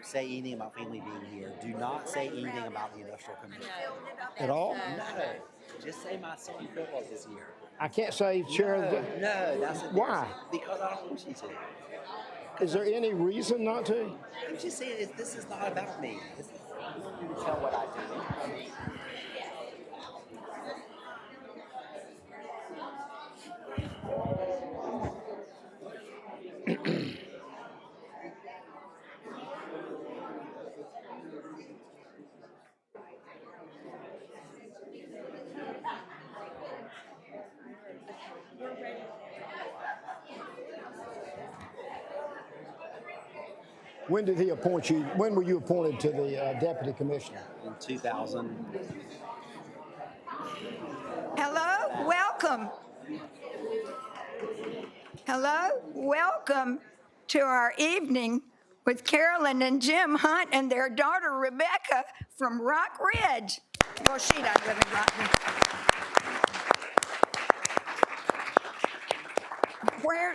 say anything about family being here. Do not say anything about the Industrial Commission. At all? No. Just say my son Philip is here. I can't say chair of the... No, that's Why? embarrassing. Because I don't want you to. Is there any reason not to? I'm just saying this is not about me. I want you to tell what I do. When did he appoint you? When were you appointed to the deputy commissioner? In 2000. Hello, welcome. Hello, welcome to our evening with Carolyn and Jim Hunt and their daughter Rebecca from Rock Ridge. Well, she doesn't live in Rock Ridge.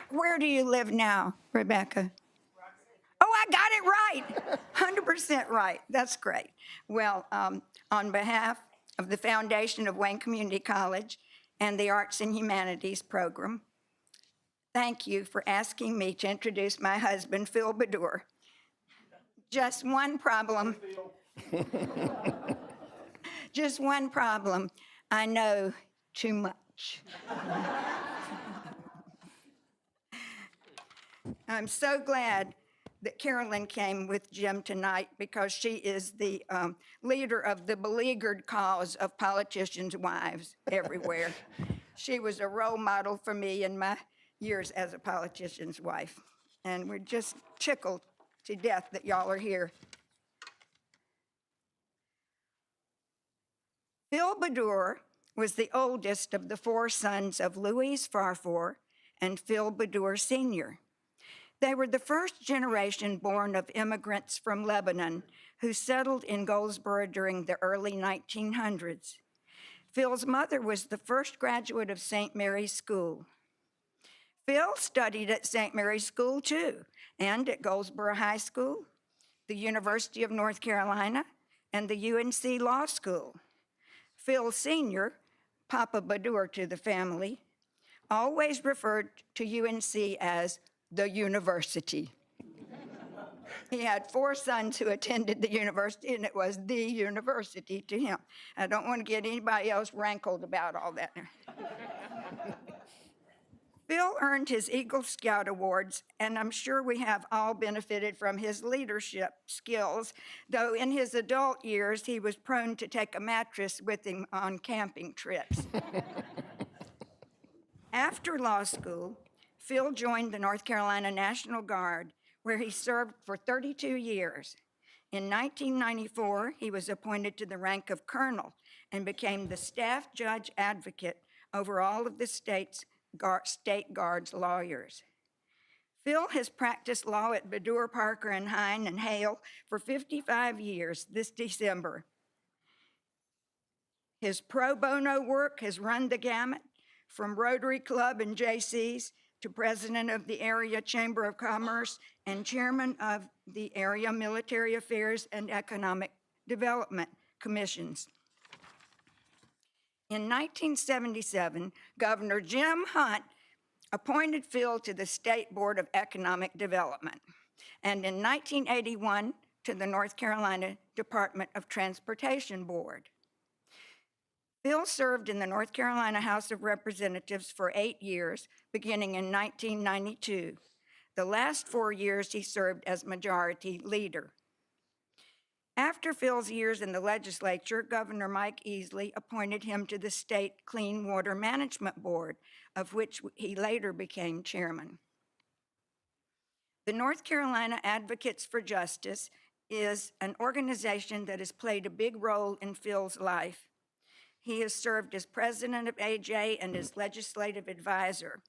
Where do you live now, Rebecca? Oh, I got it right. 100% right. That's great. Well, on behalf of the Foundation of Wayne Community College and the Arts and Humanities program, thank you for asking me to introduce my husband, Phil Baddour. Just one problem. Just one problem. I know too much. I'm so glad that Carolyn came with Jim tonight because she is the leader of the beleaguered cause of politicians' wives everywhere. She was a role model for me in my years as a politician's wife. And we're just tickled to death that y'all are here. Phil Baddour was the oldest of the 4 sons of Louise Farfour and Phil Baddour Sr. They were the first generation born of immigrants from Lebanon who settled in Goldsboro during the early 1900s. Phil's mother was the first graduate of St. Mary's School. Phil studied at St. Mary's School too, and at Goldsboro High School, the University of North Carolina, and the UNC Law School. Phil Sr., Papa Baddour to the family, always referred to UNC as the university. He had 4 sons who attended the university, and it was the university to him. I don't want to get anybody else rankled about all that. Phil earned his Eagle Scout awards, and I'm sure we have all benefited from his leadership skills, though in his adult years, he was prone to take a mattress with him on camping trips. After law school, Phil joined the North Carolina National Guard, where he served for 32 years. In 1994, he was appointed to the rank of colonel and became the staff judge advocate over all of the state guard's lawyers. Phil has practiced law at Baddour, Parker, and Hine and Hale for 55 years this December. His pro bono work has run the gamut from Rotary Club and Jaycees to president of the Area Chamber of Commerce and chairman of the Area Military Affairs and Economic Development Commissions. In 1977, Governor Jim Hunt appointed Phil to the State Board of Economic Development, and in 1981 to the North Carolina Department of Transportation Board. Phil served in the North Carolina House of Representatives for 8 years, beginning in 1992. The last 4 years he served as Majority Leader. After Phil's years in the legislature, Governor Mike Easley appointed him to the State Clean Water Management Board, of which he later became chairman. The North Carolina Advocates for Justice is an organization that has played a big role in Phil's life. He has served as president of AJ and as legislative advisor.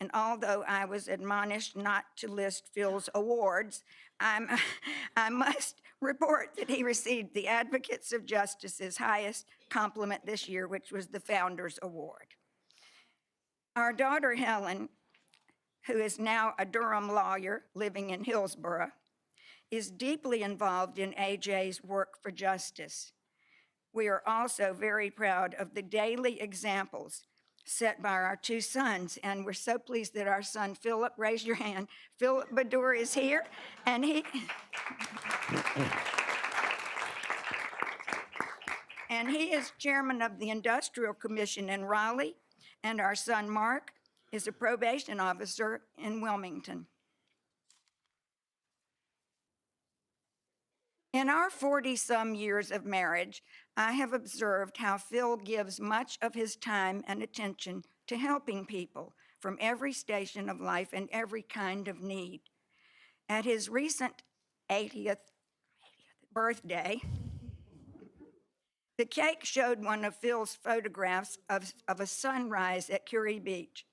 And although I was admonished not to list Phil's awards, I must report that he received the Advocates of Justice's highest compliment this year, which was the Founders Award. Our daughter, Helen, who is now a Durham lawyer living in Hillsborough, is deeply involved in AJ's work for justice. We are also very proud of the daily examples set by our two sons, and we're so pleased that our son Philip, raise your hand, Philip Baddour is here, and he is chairman of the Industrial Commission in Raleigh, and our son Mark is a probation officer in Wilmington. In our 40-some years of marriage, I have observed how Phil gives much of his time and attention to helping people from every station of life and every kind of need. At his recent 80th birthday, the cake showed one of Phil's photographs of a sunrise at Curie Beach.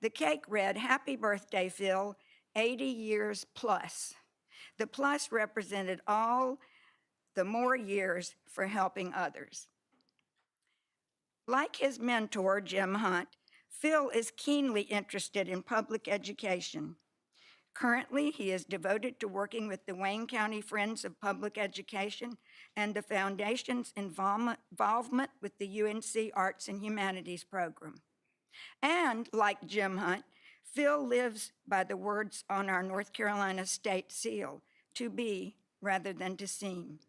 The cake read, "Happy birthday, Phil, 80 years plus." The plus represented all the more years for helping others. Like his mentor, Jim Hunt, Phil is keenly interested in public education. Currently, he is devoted to working with the Wayne County Friends of Public Education and the Foundation's involvement with the UNC Arts and Humanities program. And like Jim Hunt, Phil lives by the words on our North Carolina state seal, to be rather than to seem.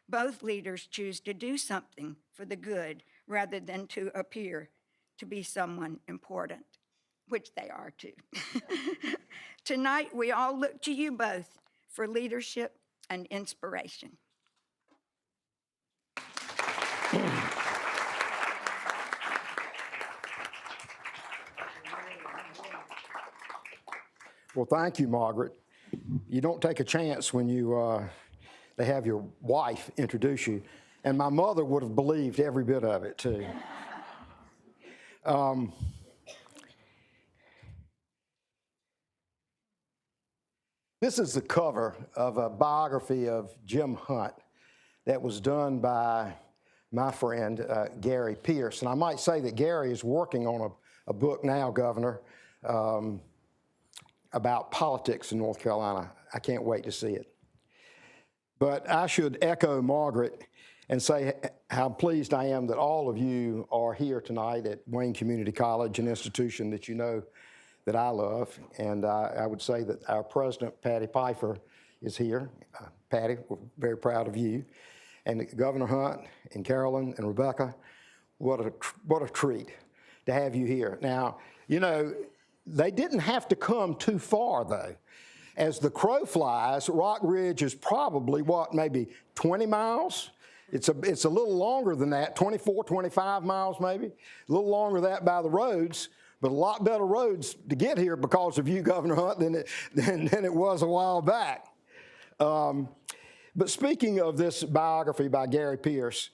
Both leaders choose to do something for the good rather than to appear to be someone important, which they are too. Tonight, we all look to you both for leadership and inspiration. Well, thank you, Margaret. You don't take a chance when they have your wife introduce you. And my mother would have believed every bit of it, too. This is the cover of a biography of Jim Hunt that was done by my friend, Gary Pierce. And I might say that Gary is working on a book now, Governor, about politics in North Carolina. I can't wait to see it. But I should echo Margaret and say how pleased I am that all of you are here tonight at Wayne Community College, an institution that you know that I love. And I would say that our president, Patty Pfeiffer, is here. Patty, we're very proud of you. And Governor Hunt and Carolyn and Rebecca, what a treat to have you here. Now, you know, they didn't have to come too far, though. As the crow flies, Rock Ridge is probably, maybe 20 miles? It's a little longer than that, 24, 25 miles maybe. A little longer than that by the roads, but a lot better roads to get here because of you, Governor Hunt, than it was a while back. But speaking of this biography by Gary Pierce,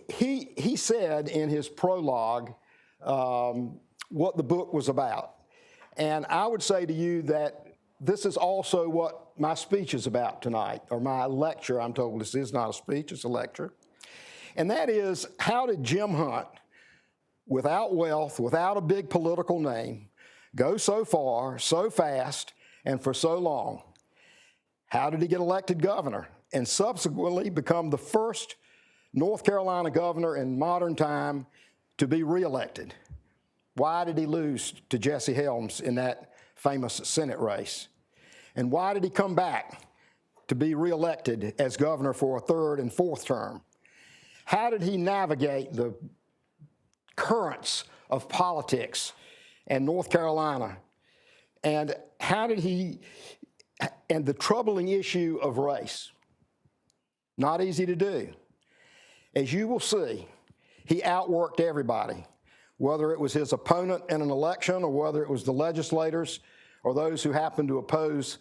he said in his prologue what the book was about. And I would say to you that this is also what my speech is about tonight, or my lecture. I'm told this is not a speech, it's a lecture. And that is, how did Jim Hunt, without wealth, without a big political name, go so far, so fast, and for so long? How did he get elected governor and subsequently become the first North Carolina governor in modern time to be reelected? Why did he lose to Jesse Helms in that famous Senate race? And why did he come back to be reelected as governor for a third and fourth term? How did he navigate the currents of politics in North Carolina? And how did he, and the troubling issue of race? Not easy to do. As you will see, he outworked everybody, whether it was his opponent in an election or whether it was the legislators or those who happened to oppose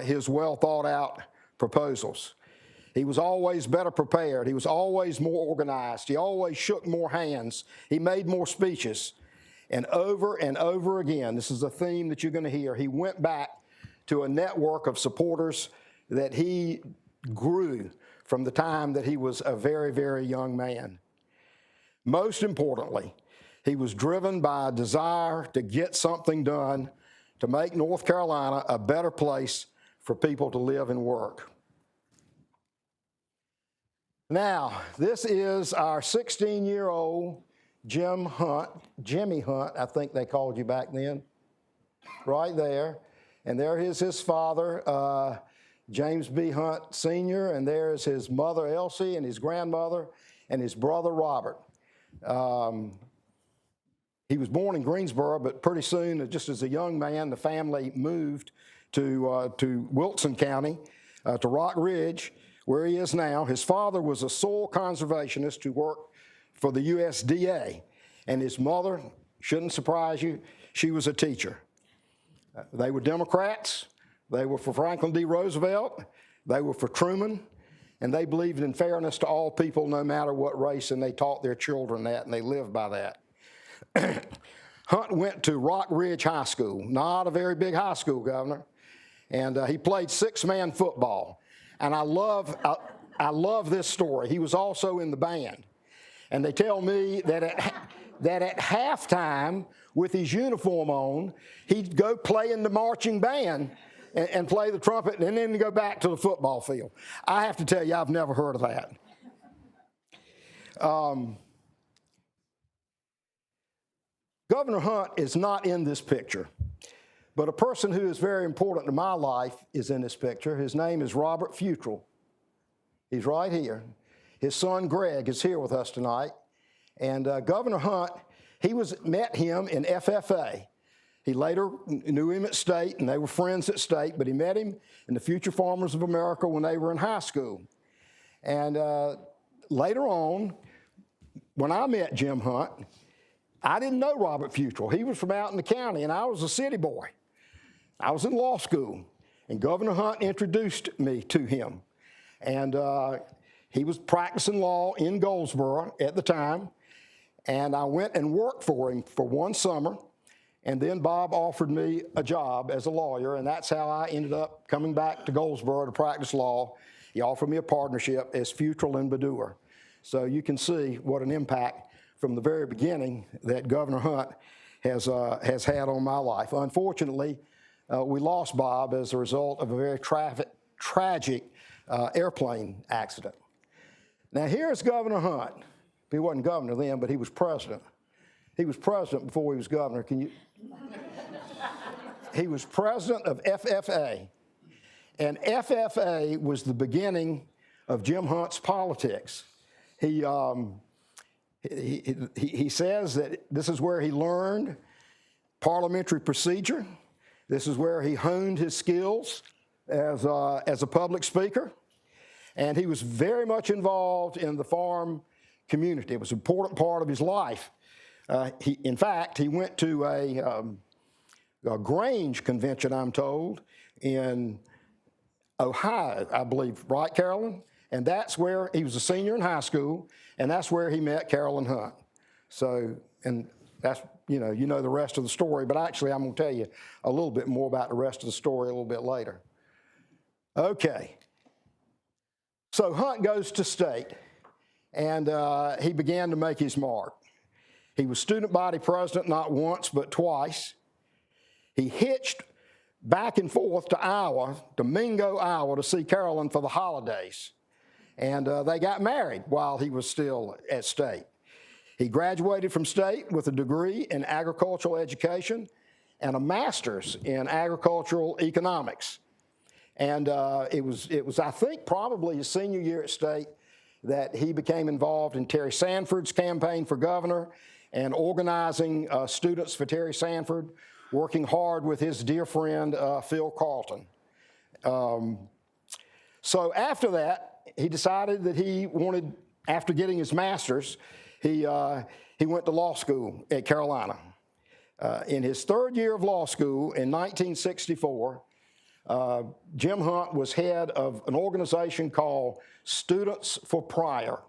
his well-thought-out proposals. He was always better prepared. He was always more organized. He always shook more hands. He made more speeches. And over again, this is a theme that you're going to hear, he went back to a network of supporters that he grew from the time that he was a very, very young man. Most importantly, he was driven by a desire to get something done to make North Carolina a better place for people to live and work. Now, this is our 16-year-old Jimmy Hunt, I think they called you back then, right there. And there is his father, James B. Hunt Sr., and there is his mother, Elsie, and his grandmother, and his brother, Robert. He was born in Greensboro, but pretty soon, just as a young man, the family moved to Wilson County, to Rock Ridge, where he is now. His father was a soil conservationist who worked for the USDA, and his mother, shouldn't surprise you, she was a teacher. They were Democrats, they were for Franklin D. Roosevelt, they were for Truman, and they believed in fairness to all people no matter what race, and they taught their children that, and they lived by that. Hunt went to Rock Ridge High School, not a very big high school, Governor, and he played six-man football. And I love this story. He was also in the band. And they tell me that at halftime, with his uniform on, he'd go play in the marching band and play the trumpet and then go back to the football field. I have to tell you, I've never heard of that. Governor Hunt is not in this picture, but a person who is very important to my life is in this picture. His name is Robert Futrell. He's right here. His son Greg is here with us tonight. And Governor Hunt, met him in FFA. He later knew him at State, and they were friends at State, but he met him in the Future Farmers of America when they were in high school. And later on, when I met Jim Hunt, I didn't know Robert Futrell. He was from out in the county, and I was a city boy. I was in law school, and Governor Hunt introduced me to him. And he was practicing law in Goldsboro at the time, and I went and worked for him for one summer, and then Bob offered me a job as a lawyer, and that's how I ended up coming back to Goldsboro to practice law. He offered me a partnership as Futrell and Baddour. So you can see what an impact from the very beginning that Governor Hunt has had on my life. Unfortunately, we lost Bob as a result of a very tragic airplane accident. Now here's Governor Hunt. He wasn't governor then, but he was president. He was president before he was governor. He was president of FFA. And FFA was the beginning of Jim Hunt's politics. He says that this is where he learned parliamentary procedure. This is where he honed his skills as a public speaker. And he was very much involved in the farm community. It was an important part of his life. In fact, he went to a Grange convention, I'm told, in Ohio, I believe, right, Carolyn? And that's where he was a senior in high school, and that's where he met Carolyn Hunt. So, and that's, you know the rest of the story, but actually I'm going to tell you a little bit more about the rest of the story a little bit later. Okay. So Hunt goes to State, and he began to make his mark. He was student body president not once, but twice. He hitched back and forth to Iowa, to Mingo, Iowa, to see Carolyn for the holidays. And they got married while he was still at State. He graduated from State with a degree in agricultural education and a master's in agricultural economics. And it was, I think, probably his senior year at State that he became involved in Terry Sanford's campaign for governor and organizing students for Terry Sanford, working hard with his dear friend, Phil Carlton. So after that, he decided that he wanted, after getting his master's, he went to law school at Carolina. In his third year of law school in 1964, Jim Hunt was head of an organization called Students for Pryor.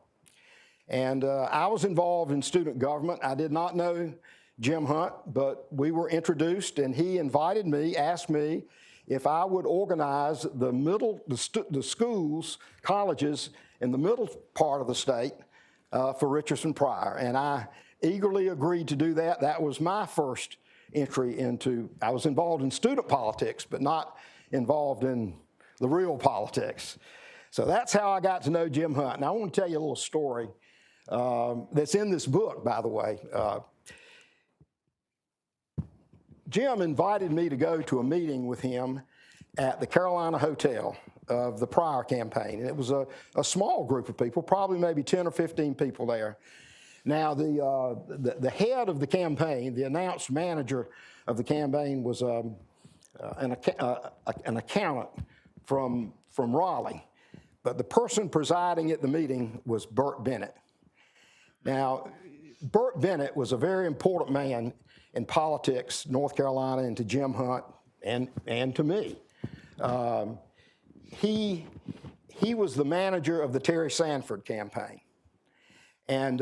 And I was involved in student government. I did not know Jim Hunt, but we were introduced, and he invited me, asked me if I would organize the schools, colleges in the middle part of the state for Richardson Pryor. And I eagerly agreed to do that. That was my first entry into, I was involved in student politics, but not involved in the real politics. So that's how I got to know Jim Hunt. Now I want to tell you a little story that's in this book, by the way. Jim invited me to go to a meeting with him at the Carolina Hotel of the prior campaign. And it was a small group of people, probably maybe 10 or 15 people there. Now, the head of the campaign, the announced manager of the campaign, was an accountant from Raleigh. But the person presiding at the meeting was Burt Bennett. Now, Burt Bennett was a very important man in politics, North Carolina, and to Jim Hunt and to me. He was the manager of the Terry Sanford campaign. And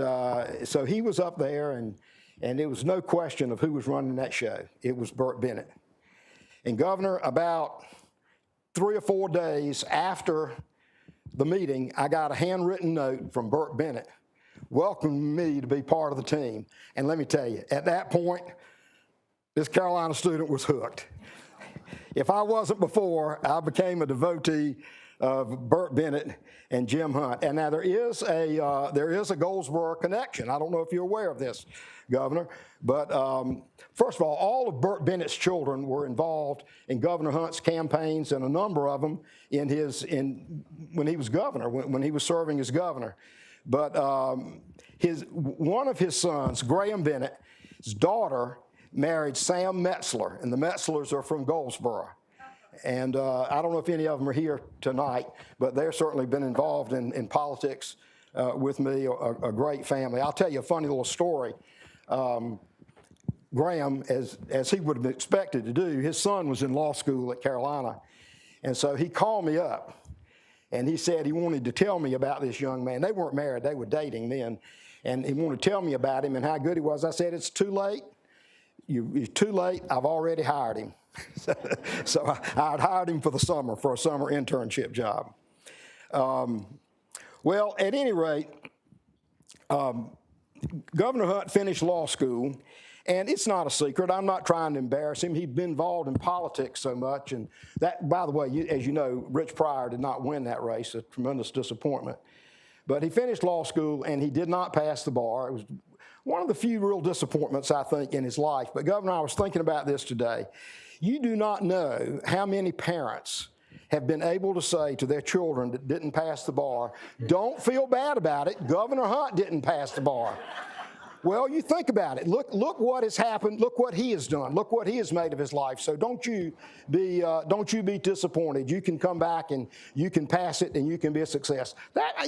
so he was up there, and there was no question of who was running that show. It was Burt Bennett. And Governor, about 3 or 4 days after the meeting, I got a handwritten note from Burt Bennett welcoming me to be part of the team. And let me tell you, at that point, this Carolina student was hooked. If I wasn't before, I became a devotee of Burt Bennett and Jim Hunt. And now there is a Goldsboro connection. I don't know if you're aware of this, Governor, but first of all of Burt Bennett's children were involved in Governor Hunt's campaigns, and a number of them when he was governor, when he was serving as governor. But one of his sons, Graham Bennett, his daughter married Sam Metzler, and the Metzlers are from Goldsboro. And I don't know if any of them are here tonight, but they've certainly been involved in politics with me, a great family. I'll tell you a funny little story. Graham, as he would have been expected to do, his son was in law school at Carolina. And so he called me up, and he said he wanted to tell me about this young man. They weren't married, they were dating then. And he wanted to tell me about him and how good he was. I said, it's too late. You're too late, I've already hired him. So I had hired him for the summer, for a summer internship job. Well, at any rate, Governor Hunt finished law school, and it's not a secret. I'm not trying to embarrass him. He'd been involved in politics so much, and that, by the way, as you know, Rich Pryor did not win that race, a tremendous disappointment. But he finished law school, and he did not pass the bar. It was one of the few real disappointments, I think, in his life. But Governor, I was thinking about this today. You do not know how many parents have been able to say to their children that didn't pass the bar, don't feel bad about it, Governor Hunt didn't pass the bar. Well, you think about it. Look what has happened. Look what he has done. Look what he has made of his life. So don't you be disappointed. You can come back and you can pass it and you can be a success.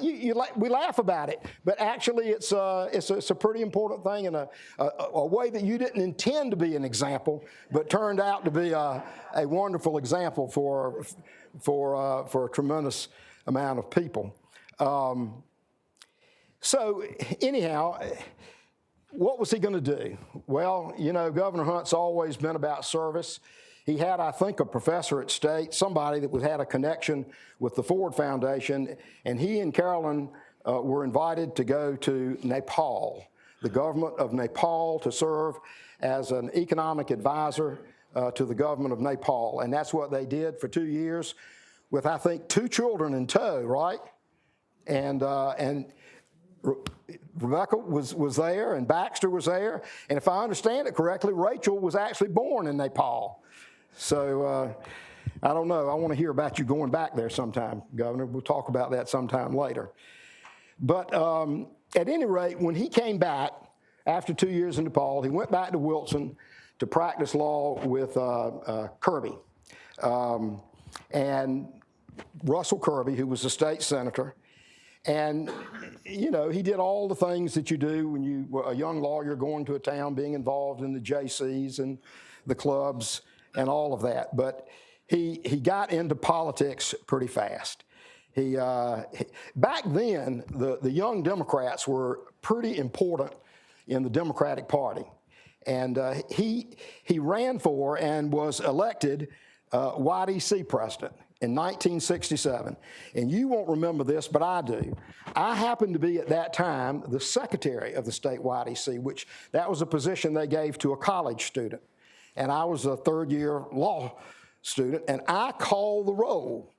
We laugh about it, but actually it's a pretty important thing, and a way that you didn't intend to be an example, but turned out to be a wonderful example for a tremendous amount of people. So anyhow, what was he going to do? Well, you know, Governor Hunt's always been about service. He had, I think, a professor at State, somebody that had a connection with the Ford Foundation, and he and Carolyn were invited to go to Nepal, the government of Nepal, to serve as an economic advisor to the government of Nepal. And that's what they did for 2 years with, I think, 2 children in tow, right? And Rebecca was there, and Baxter was there, and if I understand it correctly, Rachel was actually born in Nepal. So I don't know. I want to hear about you going back there sometime, Governor. We'll talk about that sometime later. But at any rate, when he came back after 2 years in Nepal, he went back to Wilson to practice law with Kirby. And Russell Kirby, who was a state senator. And, you know, he did all the things that you do when you were a young lawyer going to a town, being involved in the JCs and the clubs and all of that. But he got into politics pretty fast. Back then, the young Democrats were pretty important in the Democratic Party. And he ran for and was elected YDC president in 1967. And you won't remember this, but I do. I happened to be at that time the secretary of the state YDC, which that was a position they gave to a college student. And I was a third-year law student, and I called the roll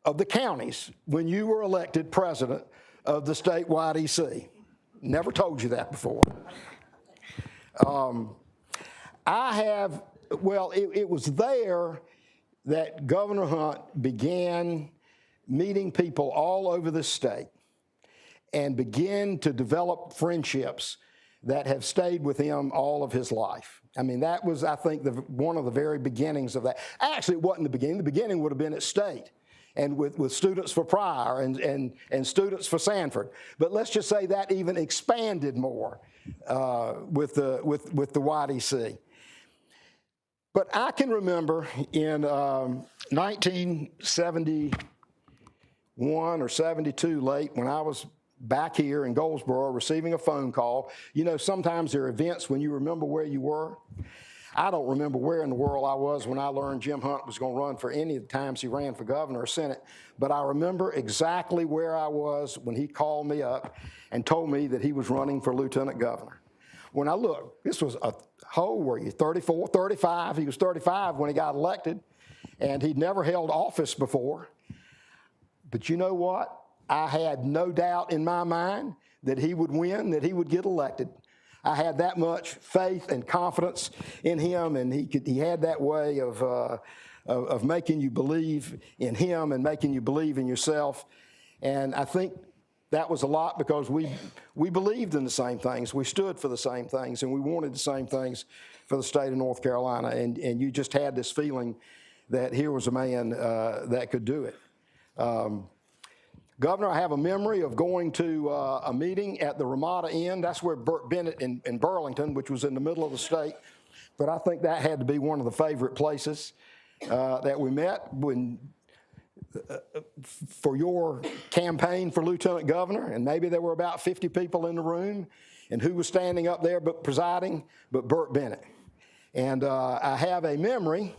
of the counties when you were elected president of the statewide EC. Never told you that before. It was there that Governor Hunt began meeting people all over the state and began to develop friendships that have stayed with him all of his life. I mean, that was, I think, one of the very beginnings of that. Actually, it wasn't the beginning. The beginning would have been at State and with students for Pryor and students for Sanford. But let's just say that even expanded more with the YDC. But I can remember in 1971 or 72 late, when I was back here in Goldsboro receiving a phone call. You know, sometimes there are events when you remember where you were. I don't remember where in the world I was when I learned Jim Hunt was going to run for any of the times he ran for governor or Senate, but I remember exactly where I was when he called me up and told me that he was running for lieutenant governor. When I looked, this was how old were you, 34, 35? He was 35 when he got elected, and he'd never held office before. But you know what? I had no doubt in my mind that he would win, that he would get elected. I had that much faith and confidence in him, and he had that way of making you believe in him and making you believe in yourself. And I think that was a lot because we believed in the same things, we stood for the same things, and we wanted the same things for the state of North Carolina. And you just had this feeling that here was a man that could do it. Governor, I have a memory of going to a meeting at the Ramada Inn. That's where Burt Bennett in Burlington, which was in the middle of the state. But I think that had to be one of the favorite places that we met for your campaign for lieutenant governor. And maybe there were about 50 people in the room. And who was standing up there but presiding? But Burt Bennett. And I have a memory.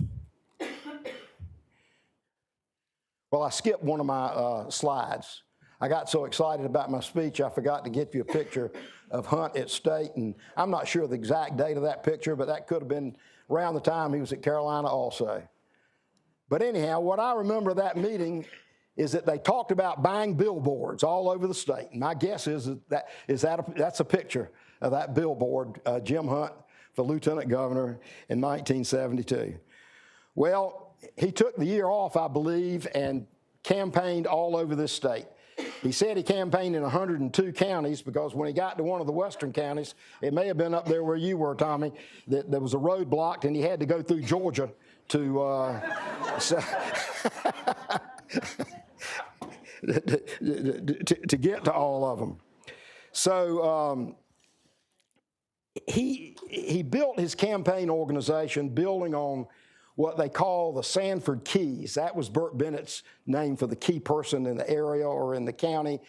Well, I skipped one of my slides. I got so excited about my speech, I forgot to get you a picture of Hunt at State. And I'm not sure the exact date of that picture, but that could have been around the time he was at Carolina also. But anyhow, what I remember of that meeting is that they talked about buying billboards all over the state. And my guess is that's a picture of that billboard, Jim Hunt for lieutenant governor in 1972. Well, he took the year off, I believe, and campaigned all over this state. He said he campaigned in 102 counties because when he got to one of the western counties, it may have been up there where you were, Tommy, that there was a road blocked and he had to go through Georgia to get to all of them. So he built his campaign organization building on what they call the Sanford Keys. That was Burt Bennett's name for the key person in the area or in the county.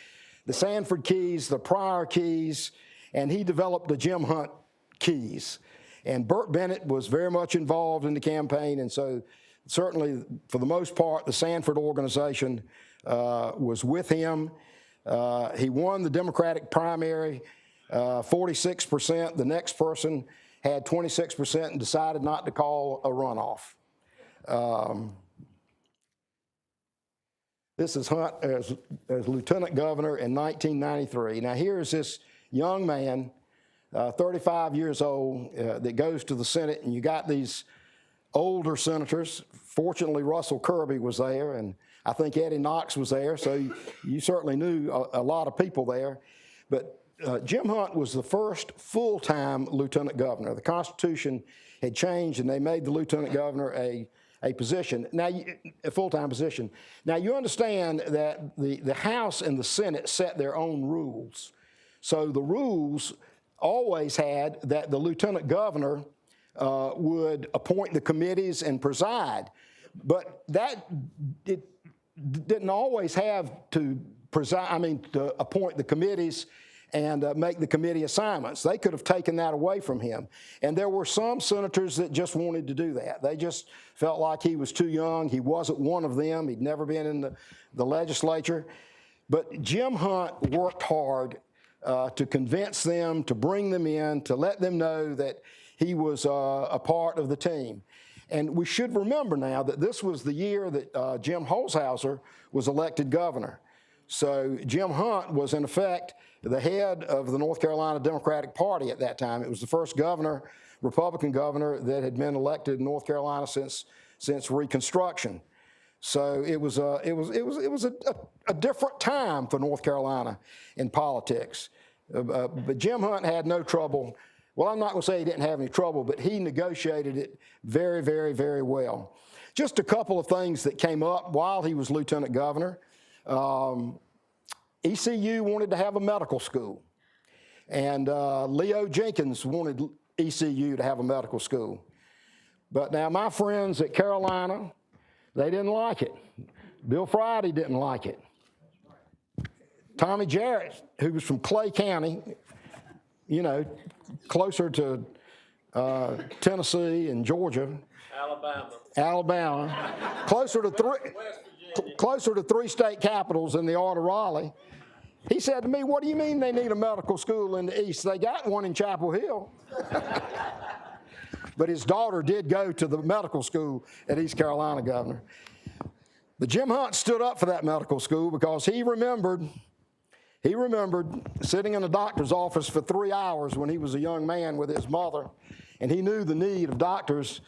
The Sanford Keys, the Pryor Keys, and he developed the Jim Hunt Keys. And Burt Bennett was very much involved in the campaign, and so certainly for the most part, the Sanford organization was with him. He won the Democratic primary, 46%. The next person had 26% and decided not to call a runoff. This is Hunt as lieutenant governor in 1993. Now here's this young man, 35 years old, that goes to the Senate, and you got these older senators. Fortunately, Russell Kirby was there, and I think Eddie Knox was there, so you certainly knew a lot of people there. But Jim Hunt was the first full-time lieutenant governor. The Constitution had changed, and they made the lieutenant governor a position, now a full-time position. Now you understand that the House and the Senate set their own rules. So the rules always had that the lieutenant governor would appoint the committees and preside, but it didn't always have to preside. To appoint the committees and make the committee assignments. They could have taken that away from him. And there were some senators that just wanted to do that. They just felt like he was too young. He wasn't one of them. He'd never been in the legislature. But Jim Hunt worked hard to convince them, to bring them in, to let them know that he was a part of the team. And we should remember now that this was the year that Jim Holshouser was elected governor. So Jim Hunt was, in effect, the head of the North Carolina Democratic Party at that time. It was the first governor, Republican governor, that had been elected in North Carolina since Reconstruction. So it was a different time for North Carolina in politics. But Jim Hunt had no trouble. Well, I'm not going to say he didn't have any trouble, but he negotiated it very, very, very well. Just a couple of things that came up while he was lieutenant governor. ECU wanted to have a medical school, and Leo Jenkins wanted ECU to have a medical school. But now my friends at Carolina, they didn't like it. Bill Friday didn't like it. Tommy Jarrett, who was from Clay County, you know, closer to Tennessee and Georgia. Alabama. Closer to three state capitals in the order of Raleigh. He said to me, "What do you mean they need a medical school in the East? They got one in Chapel Hill." But his daughter did go to the medical school at East Carolina, Governor. But Jim Hunt stood up for that medical school because he remembered sitting in a doctor's office for 3 hours when he was a young man with his mother, and he knew the need of doctors,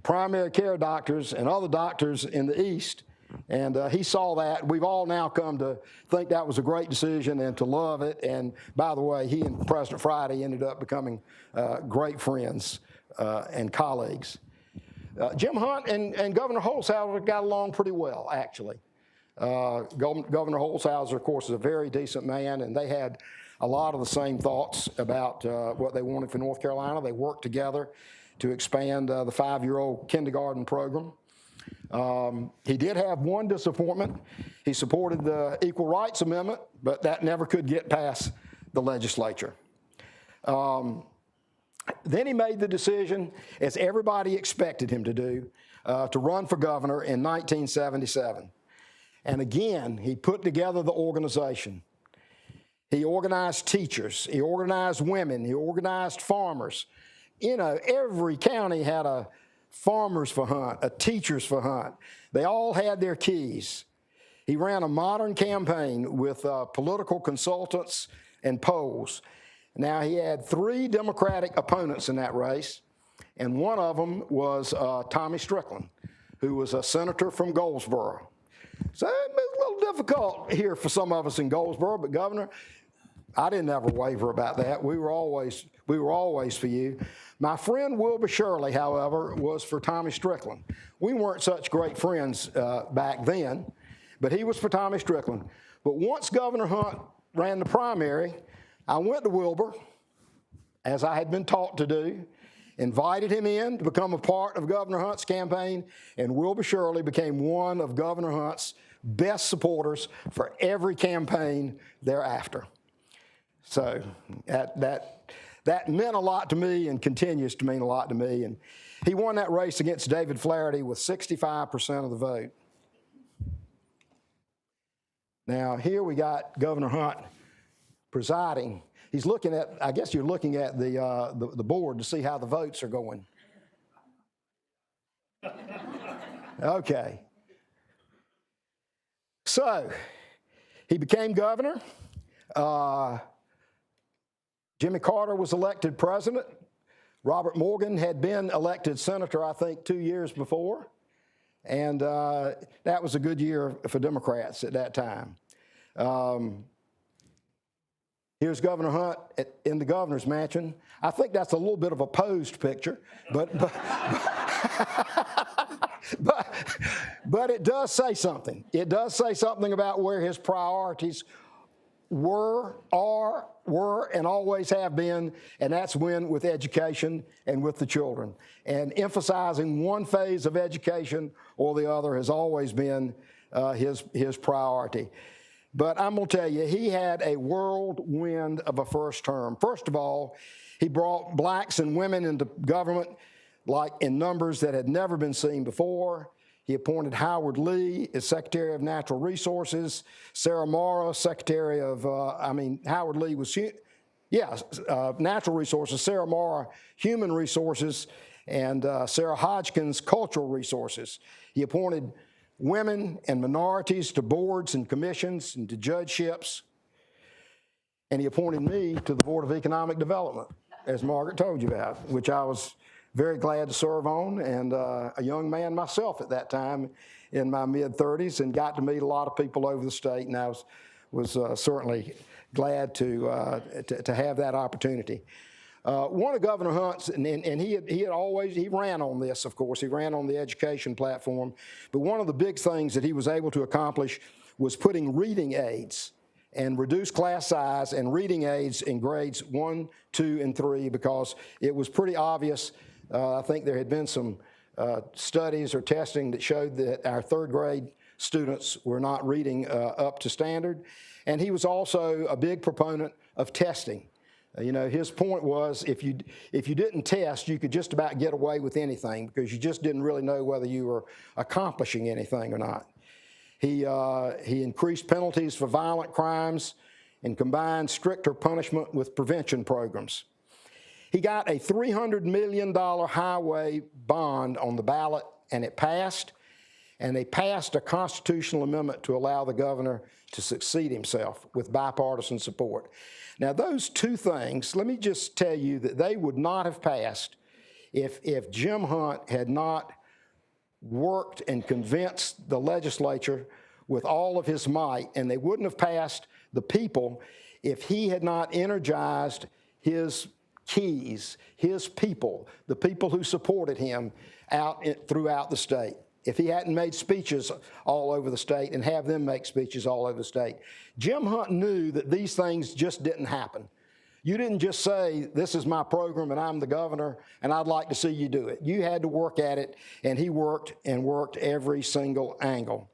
primary care doctors, and other doctors in the East. And he saw that. We've all now come to think that was a great decision and to love it. And by the way, he and President Friday ended up becoming great friends and colleagues. Jim Hunt and Governor Holshouser got along pretty well, actually. Governor Holshouser, of course, is a very decent man, and they had a lot of the same thoughts about what they wanted for North Carolina. They worked together to expand the 5-year-old kindergarten program. He did have one disappointment. He supported the Equal Rights Amendment, but that never could get past the legislature. Then he made the decision, as everybody expected him to do, to run for governor in 1977. And again, he put together the organization. He organized teachers, he organized women, he organized farmers. You know, every county had a farmers for Hunt, a teachers for Hunt. They all had their keys. He ran a modern campaign with political consultants and polls. Now, he had 3 Democratic opponents in that race, and one of them was Tommy Strickland, who was a senator from Goldsboro. So it was a little difficult here for some of us in Goldsboro, but Governor, I didn't ever waver about that. We were always for you. My friend Wilbur Shirley, however, was for Tommy Strickland. We weren't such great friends back then, but he was for Tommy Strickland. But once Governor Hunt ran the primary, I went to Wilbur, as I had been taught to do, invited him in to become a part of Governor Hunt's campaign, and Wilbur Shirley became one of Governor Hunt's best supporters for every campaign thereafter. So that meant a lot to me and continues to mean a lot to me. And he won that race against David Flaherty with 65% of the vote. Now, here we got Governor Hunt presiding. He's looking at, I guess you're looking at the board to see how the votes are going. Okay. So, he became governor. Jimmy Carter was elected president. Robert Morgan had been elected senator, I think, 2 years before. And that was a good year for Democrats at that time. Here's Governor Hunt in the governor's mansion. I think that's a little bit of a posed picture, but it does say something. It does say something about where his priorities were, and always have been, and that's with education and with the children. And emphasizing one phase of education or the other has always been his priority. But I'm going to tell you, he had a whirlwind of a first term. First of all, he brought blacks and women into government like in numbers that had never been seen before. He appointed Howard Lee as Secretary of Natural Resources, Sarah Morrow, Secretary of, Howard Lee was, Natural Resources, Sarah Morrow, Human Resources, and Sarah Hodgkins, cultural resources. He appointed women and minorities to boards and commissions and to judgeships. And he appointed me to the Board of Economic Development, as Margaret told you about, which I was very glad to serve on, and a young man myself at that time in my mid-30s, and got to meet a lot of people over the state, and I was certainly glad to have that opportunity. One of Governor Hunt's, and he ran on this, of course, he ran on the education platform, but one of the big things that he was able to accomplish was putting reading aids and reduced class size and reading aids in grades 1, 2, and 3, because it was pretty obvious. I think there had been some studies or testing that showed that our third grade students were not reading up to standard. And he was also a big proponent of testing. You know, his point was if you didn't test, you could just about get away with anything because you just didn't really know whether you were accomplishing anything or not. He increased penalties for violent crimes and combined stricter punishment with prevention programs. He got a $300 million highway bond on the ballot, and it passed, and they passed a constitutional amendment to allow the governor to succeed himself with bipartisan support. Now, those two things, let me just tell you that they would not have passed if Jim Hunt had not worked and convinced the legislature with all of his might, and they wouldn't have passed the people if he had not energized his keys, his people, the people who supported him throughout the state. If he hadn't made speeches all over the state and have them make speeches all over the state. Jim Hunt knew that these things just didn't happen. You didn't just say, this is my program and I'm the governor and I'd like to see you do it. You had to work at it, and he worked and worked every single angle.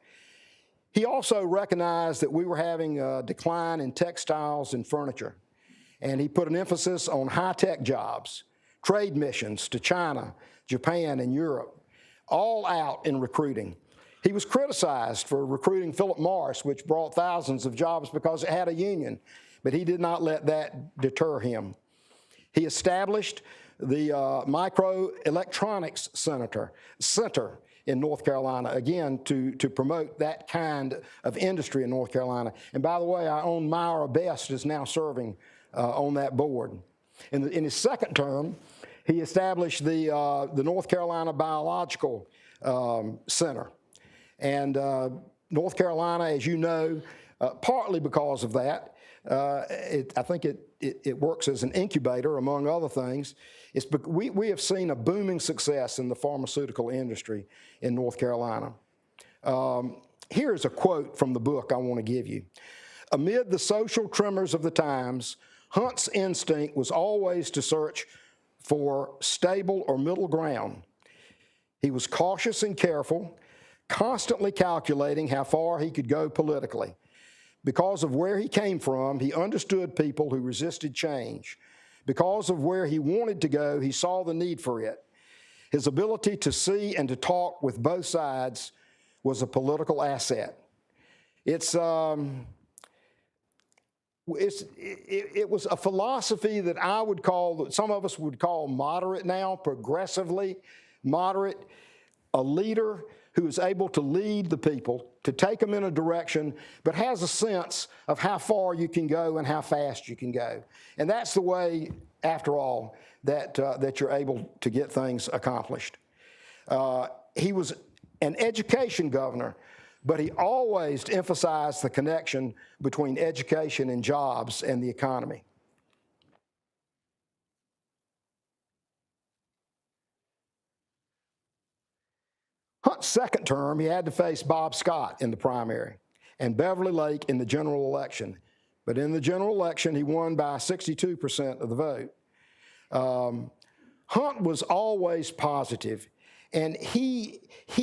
He also recognized that we were having a decline in textiles and furniture, and he put an emphasis on high-tech jobs, trade missions to China, Japan, and Europe, all out in recruiting. He was criticized for recruiting Philip Morris, which brought thousands of jobs because it had a union, but he did not let that deter him. He established the Microelectronics Center in North Carolina, again, to promote that kind of industry in North Carolina. And by the way, our own Myra Best is now serving on that board. In his second term, he established the North Carolina Biological Center. And North Carolina, as you know, partly because of that, I think it works as an incubator, among other things. We have seen a booming success in the pharmaceutical industry in North Carolina. Here's a quote from the book I want to give you. Amid the social tremors of the times, Hunt's instinct was always to search for stable or middle ground. He was cautious and careful, constantly calculating how far he could go politically. Because of where he came from, he understood people who resisted change. Because of where he wanted to go, he saw the need for it. His ability to see and to talk with both sides was a political asset. It was a philosophy that I would call, that some of us would call moderate now, progressively moderate, a leader who is able to lead the people, to take them in a direction, but has a sense of how far you can go and how fast you can go. And that's the way, after all, that you're able to get things accomplished. He was an education governor, but he always emphasized the connection between education and jobs and the economy. Hunt's second term, he had to face Bob Scott in the primary and Beverly Lake in the general election. But in the general election, he won by 62% of the vote. Hunt was always positive, and he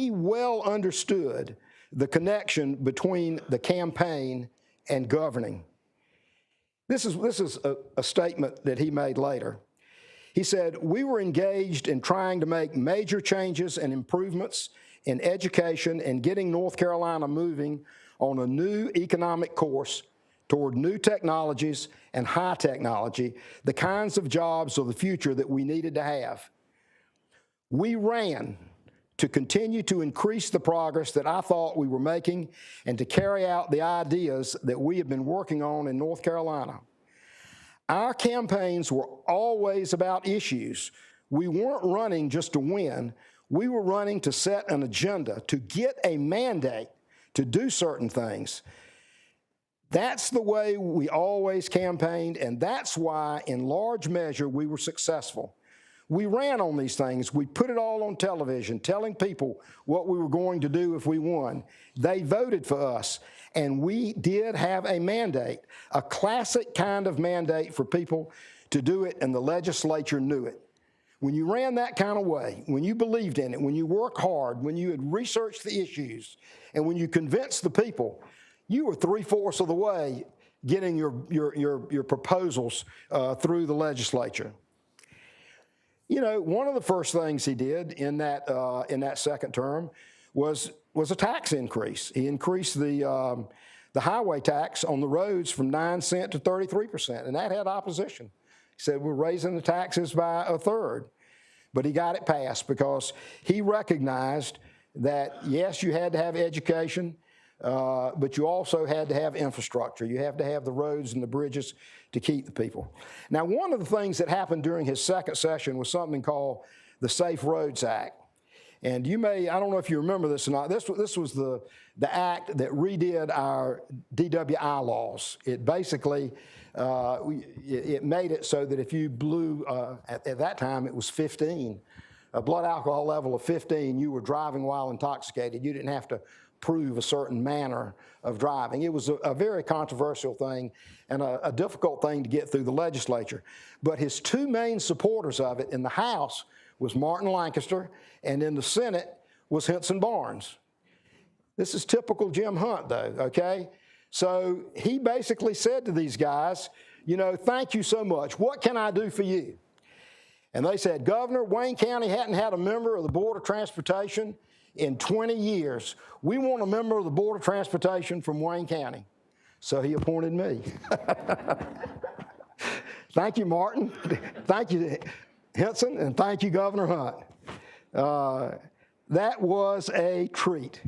well understood the connection between the campaign and governing. This is a statement that he made later. He said, "We were engaged in trying to make major changes and improvements in education and getting North Carolina moving on a new economic course toward new technologies and high technology, the kinds of jobs of the future that we needed to have. We ran to continue to increase the progress that I thought we were making and to carry out the ideas that we have been working on in North Carolina. Our campaigns were always about issues. We weren't running just to win. We were running to set an agenda, to get a mandate to do certain things. That's the way we always campaigned, and that's why, in large measure, we were successful. We ran on these things. We put it all on television, telling people what we were going to do if we won. They voted for us, and we did have a mandate, a classic kind of mandate for people to do it, and the legislature knew it. When you ran that kind of way, when you believed in it, when you worked hard, when you had researched the issues, and when you convinced the people, you were 3/4 of the way getting your proposals through the legislature. You know, one of the first things he did in that second term was a tax increase. He increased the highway tax on the roads from 9 cents to 33%, and that had opposition. He said, we're raising the taxes by 1/3. But he got it passed because he recognized that, yes, you had to have education, but you also had to have infrastructure. You have to have the roads and the bridges to keep the people. Now, one of the things that happened during his second session was something called the Safe Roads Act. And you may, I don't know if you remember this or not, this was the act that redid our DWI laws. It basically, it made it so that if you blew, at that time it was 15, a blood alcohol level of 15, you were driving while intoxicated. You didn't have to prove a certain manner of driving. It was a very controversial thing and a difficult thing to get through the legislature. But his two main supporters of it in the House was Martin Lancaster, and in the Senate was Henson Barnes. This is typical Jim Hunt, though, okay? So he basically said to these guys, you know, thank you so much. What can I do for you? And they said, Governor, Wayne County hadn't had a member of the Board of Transportation in 20 years. We want a member of the Board of Transportation from Wayne County. So he appointed me. Thank you, Martin. Thank you, Henson, and thank you, Governor Hunt. That was a treat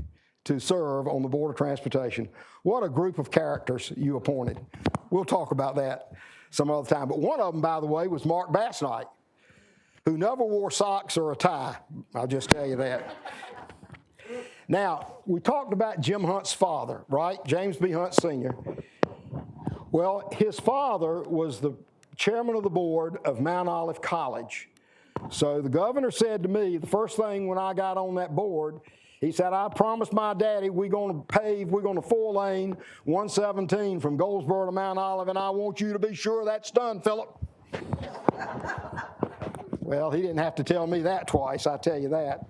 to serve on the Board of Transportation. What a group of characters you appointed. We'll talk about that some other time. But one of them, by the way, was Mark Bassnight, who never wore socks or a tie. I'll just tell you that. Now, we talked about Jim Hunt's father, right? James B. Hunt Sr. Well, his father was the chairman of the board of Mount Olive College. So the governor said to me, the first thing when I got on that board, he said, I promised my daddy we're going to 4-lane 117 from Goldsboro to Mount Olive, and I want you to be sure that's done, Philip. Well, he didn't have to tell me that twice, I tell you that.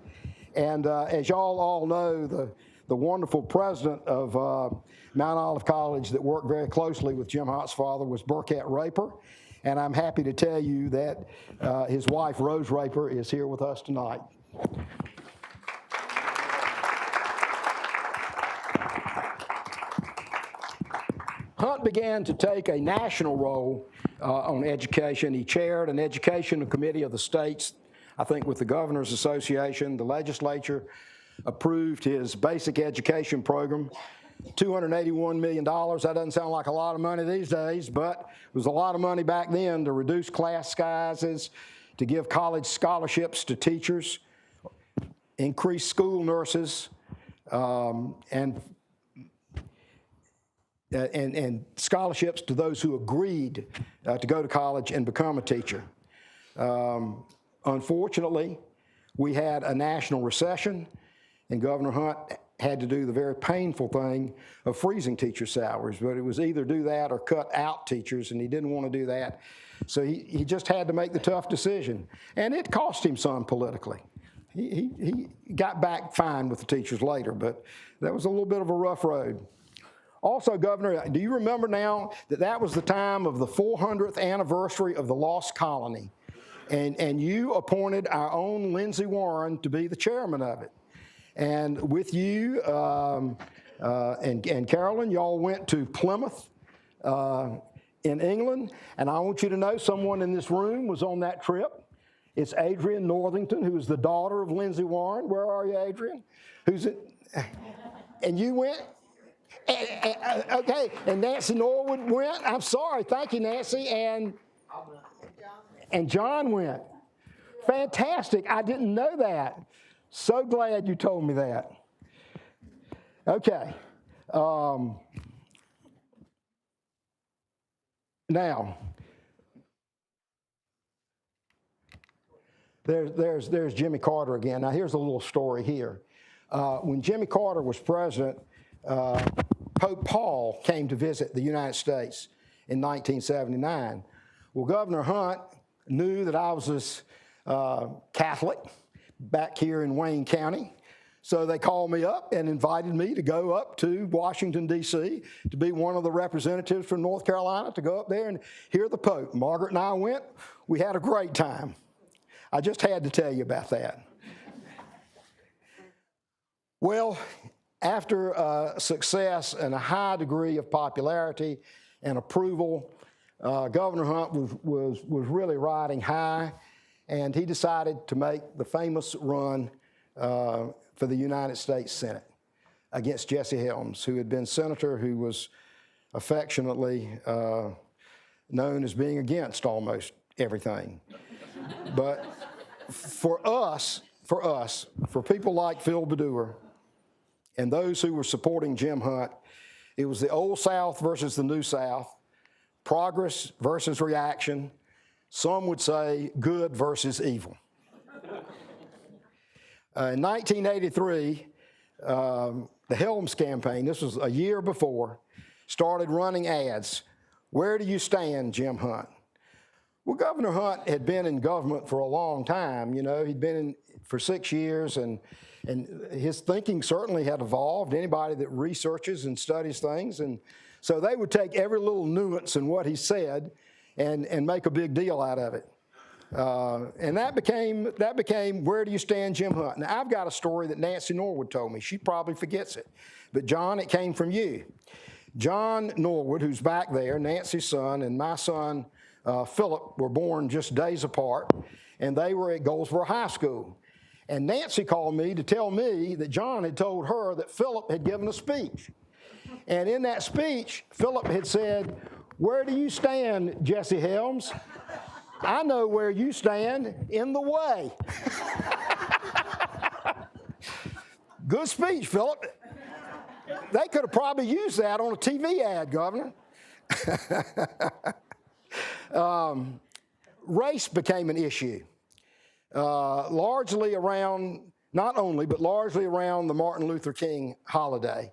And as y'all all know, the wonderful president of Mount Olive College that worked very closely with Jim Hunt's father was Burkett Raper. And I'm happy to tell you that his wife, Rose Raper, is here with us tonight. Hunt began to take a national role on education. He chaired an education committee of the states, I think with the Governors Association. The legislature approved his basic education program, $281 million. That doesn't sound like a lot of money these days, but it was a lot of money back then to reduce class sizes, to give college scholarships to teachers, increase school nurses, and scholarships to those who agreed to go to college and become a teacher. Unfortunately, we had a national recession, and Governor Hunt had to do the very painful thing of freezing teacher salaries, but it was either do that or cut out teachers, and he didn't want to do that. So he just had to make the tough decision, and it cost him some politically. He got back fine with the teachers later, but that was a little bit of a rough road. Also, Governor, do you remember now that was the time of the 400th anniversary of the Lost Colony, and you appointed our own Lindsey Warren to be the chairman of it. And with you and Carolyn, y'all went to Plymouth in England, and I want you to know someone in this room was on that trip, It's Adrienne Northington, who is the daughter of Lindsay Warren. Where are you, Adrienne? And you went? Okay, and Nancy Norwood went. I'm sorry, thank you, Nancy. And John went. Fantastic, I didn't know that. So glad you told me that. Okay. Now, there's Jimmy Carter again. Now, here's a little story here. When Jimmy Carter was president, Pope Paul came to visit the United States in 1979. Well, Governor Hunt knew that I was this Catholic back here in Wayne County. So they called me up and invited me to go up to Washington, D.C., to be one of the representatives from North Carolina, to go up there and hear the Pope. Margaret and I went. We had a great time. I just had to tell you about that. Well, after success and a high degree of popularity and approval, Governor Hunt was really riding high, and he decided to make the famous run for the United States Senate against Jesse Helms, who had been senator, who was affectionately known as being against almost everything. But for people like Phil Baddour and those who were supporting Jim Hunt, it was the old South versus the new South, progress versus reaction, some would say good versus evil. In 1983, the Helms campaign, this was a year before, started running ads. Where do you stand, Jim Hunt? Well, Governor Hunt had been in government for a long time. You know, he'd been in for 6 years, and his thinking certainly had evolved. Anybody that researches and studies things, and so they would take every little nuance in what he said and make a big deal out of it. And that became where do you stand, Jim Hunt? Now, I've got a story that Nancy Norwood told me. She probably forgets it. But, John, it came from you. John Norwood, who's back there, Nancy's son, and my son, Philip, were born just days apart, and they were at Goldsboro High School. And Nancy called me to tell me that John had told her that Philip had given a speech. And in that speech, Philip had said, where do you stand, Jesse Helms? I know where you stand, in the way. Good speech, Philip. They could have probably used that on a TV ad, Governor. Race became an issue, largely around, not only, but largely around the Martin Luther King holiday.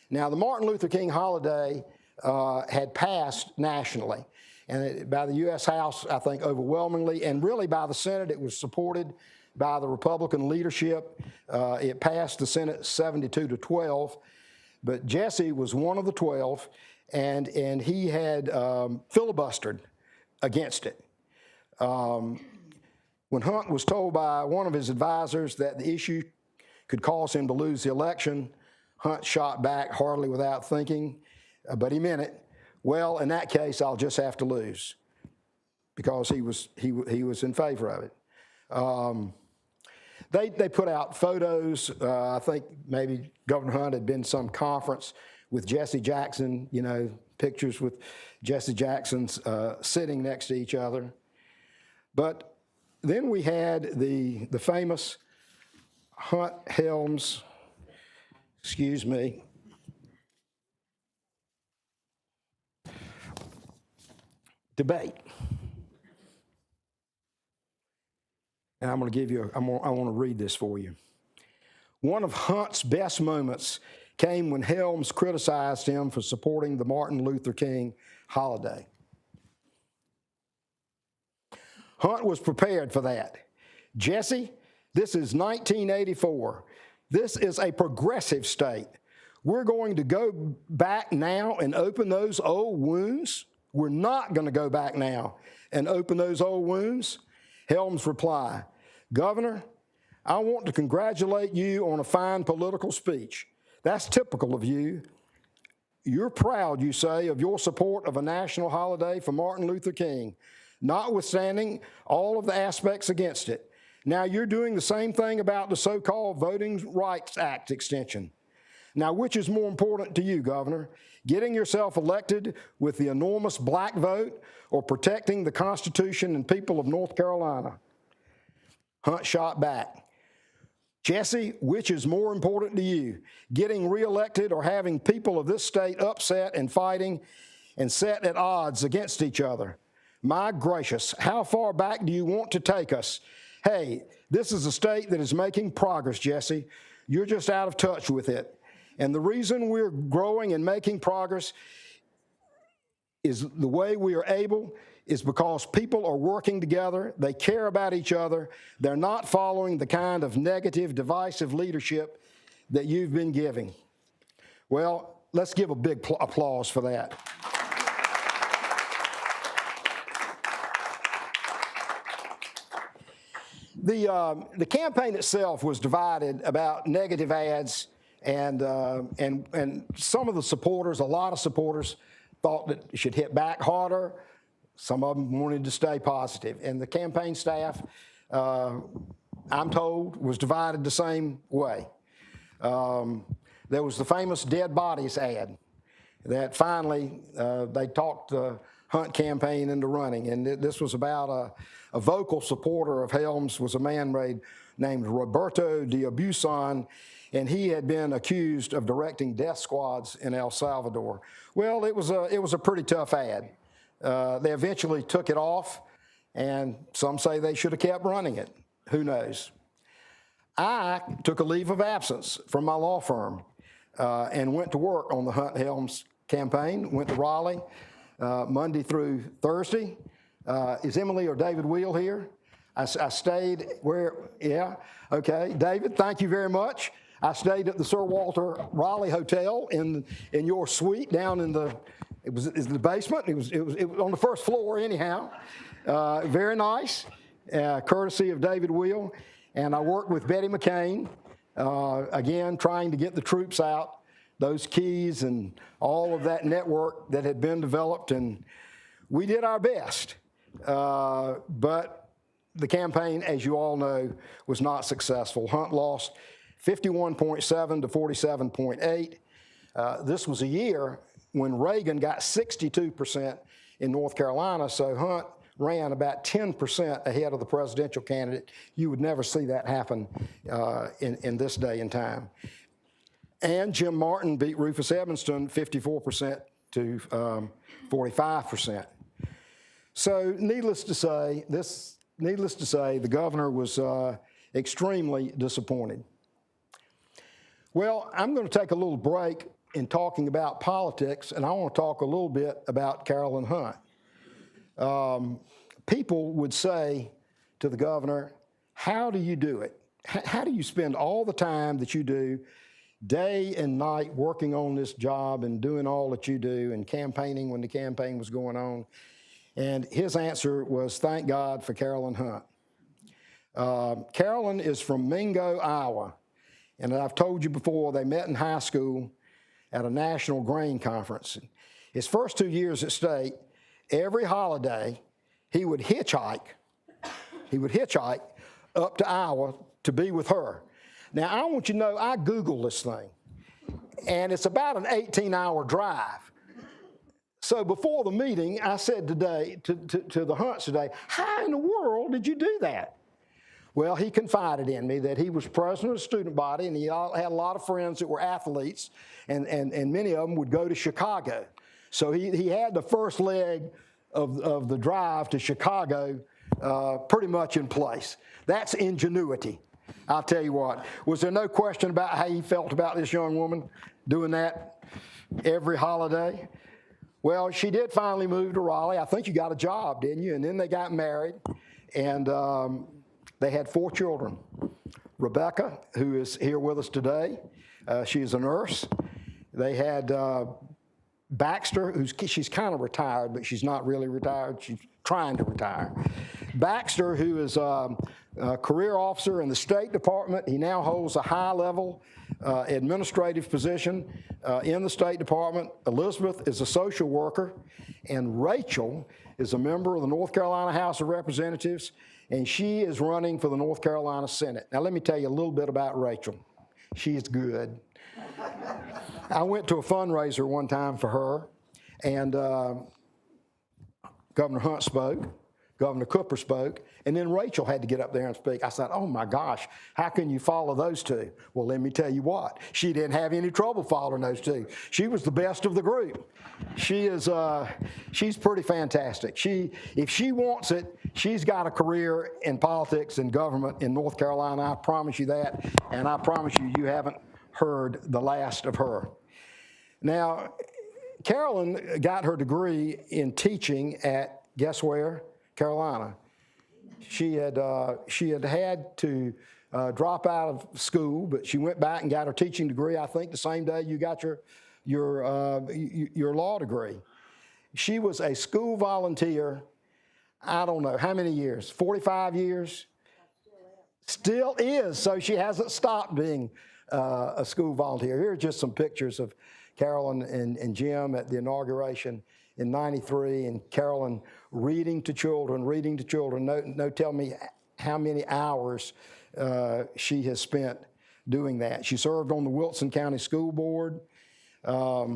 Now, the Martin Luther King holiday had passed nationally. And by the U.S. House, I think, overwhelmingly, and really by the Senate, it was supported by the Republican leadership. It passed the Senate 72-12, but Jesse was one of the 12, and he had filibustered against it. When Hunt was told by one of his advisors that the issue could cause him to lose the election, Hunt shot back hardly without thinking, but he meant it. Well, in that case, I'll just have to lose, because he was in favor of it. They put out photos. I think maybe Governor Hunt had been to some conference with Jesse Jackson, you know, pictures with Jesse Jackson's sitting next to each other. But then we had the famous Hunt-Helms, excuse me, debate. And I'm going to give you, I want to read this for you. One of Hunt's best moments came when Helms criticized him for supporting the Martin Luther King holiday. Hunt was prepared for that. Jesse, this is 1984. This is a progressive state. We're going to go back now and open those old wounds? We're not going to go back now and open those old wounds. Helms' reply, Governor, I want to congratulate you on a fine political speech. That's typical of you. You're proud, you say, of your support of a national holiday for Martin Luther King. notwithstanding all of the aspects against it. Now, you're doing the same thing about the so-called Voting Rights Act extension. Now, which is more important to you, Governor? Getting yourself elected with the enormous black vote or protecting the Constitution and people of North Carolina? Hunt shot back. Jesse, which is more important to you? Getting reelected or having people of this state upset and fighting and set at odds against each other? My gracious, how far back do you want to take us? Hey, this is a state that is making progress, Jesse. You're just out of touch with it. And the reason we're growing and making progress is the way we are able is because people are working together, they care about each other, they're not following the kind of negative, divisive leadership that you've been giving. Well, let's give a big applause for that. The campaign itself was divided about negative ads, and some of the supporters, a lot of supporters, thought that it should hit back harder. Some of them wanted to stay positive. And the campaign staff, I'm told, was divided the same way. There was the famous dead bodies ad that finally they talked the Hunt campaign into running. And this was about a vocal supporter of Helms was a man named Roberto de Abuson, and he had been accused of directing death squads in El Salvador. Well, it was a pretty tough ad. They eventually took it off, and some say they should have kept running it. Who knows? I took a leave of absence from my law firm and went to work on the Hunt Helms campaign, went to Raleigh Monday through Thursday. Is Emily or David Wheel here? I stayed where, yeah, okay. David, thank you very much. I stayed at the Sir Walter Raleigh Hotel in your suite down in the, it was the basement. It was on the first floor anyhow. Very nice, courtesy of David Wheel. And I worked with Betty McCain, again, trying to get the troops out, those keys and all of that network that had been developed. And we did our best. But the campaign, as you all know, was not successful. Hunt lost 51.7 to 47.8. This was a year when Reagan got 62% in North Carolina, so Hunt ran about 10% ahead of the presidential candidate. You would never see that happen in this day and time. And Jim Martin beat Rufus Evanston 54% to 45%. So needless to say, the governor was extremely disappointed. Well, I'm going to take a little break in talking about politics, and I want to talk a little bit about Carolyn Hunt. People would say to the governor, how do you do it? How do you spend all the time that you do, day and night, working on this job and doing all that you do and campaigning when the campaign was going on? And his answer was, thank God for Carolyn Hunt. Carolyn is from Mingo, Iowa. And I've told you before, they met in high school at a national grain conference. His first 2 years at state, every holiday, he would hitchhike up to Iowa to be with her. Now, I want you to know, I Googled this thing, and it's about an 18-hour drive. So before the meeting, I said today to the Hunts today, how in the world did you do that? Well, he confided in me that he was president of the student body, and he had a lot of friends that were athletes, and many of them would go to Chicago. So he had the first leg of the drive to Chicago pretty much in place. That's ingenuity. I'll tell you what. Was there no question about how he felt about this young woman doing that every holiday? Well, she did finally move to Raleigh. I think you got a job, didn't you? And then they got married, and they had 4 children. Rebecca, who is here with us today, she's a nurse. They had Baxter, she's kind of retired, but she's not really retired. She's trying to retire. Baxter, who is a career officer in the State Department. He now holds a high-level administrative position in the State Department. Elizabeth is a social worker, and Rachel is a member of the North Carolina House of Representatives, and she is running for the North Carolina Senate. Now, let me tell you a little bit about Rachel. She is good. I went to a fundraiser one time for her, and Governor Hunt spoke, Governor Cooper spoke, and then Rachel had to get up there and speak. I said, oh my gosh, how can you follow those two? Well, let me tell you what, she didn't have any trouble following those two. She was the best of the group. She's pretty fantastic. If she wants it, she's got a career in politics and government in North Carolina. I promise you that, and I promise you, you haven't heard the last of her. Now, Carolyn got her degree in teaching at, guess where? Carolina. She had to drop out of school, but she went back and got her teaching degree, I think the same day you got your law degree. She was a school volunteer, I don't know, how many years? 45 years? Still is, so she hasn't stopped being a school volunteer. Here are just some pictures of Carolyn and Jim at the inauguration in '93, and Carolyn reading to children. No, tell me how many hours she has spent doing that. She served on the Wilson County School Board. Let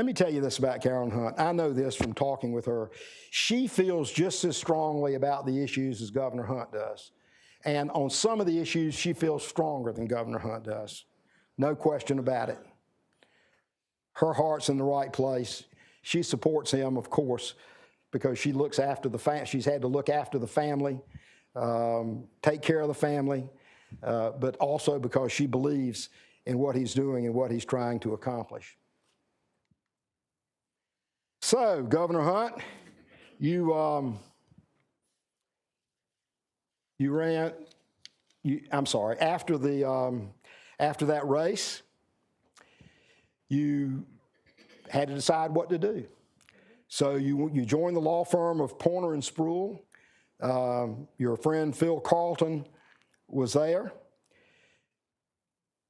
me tell you this about Carolyn Hunt. I know this from talking with her. She feels just as strongly about the issues as Governor Hunt does. And on some of the issues, she feels stronger than Governor Hunt does. No question about it. Her heart's in the right place. She supports him, of course, because she looks after the she's had to look after the family, take care of the family, but also because she believes in what he's doing and what he's trying to accomplish. So, Governor Hunt, after that race, you had to decide what to do. So you joined the law firm of Pointer and Spruill. Your friend Phil Carlton was there.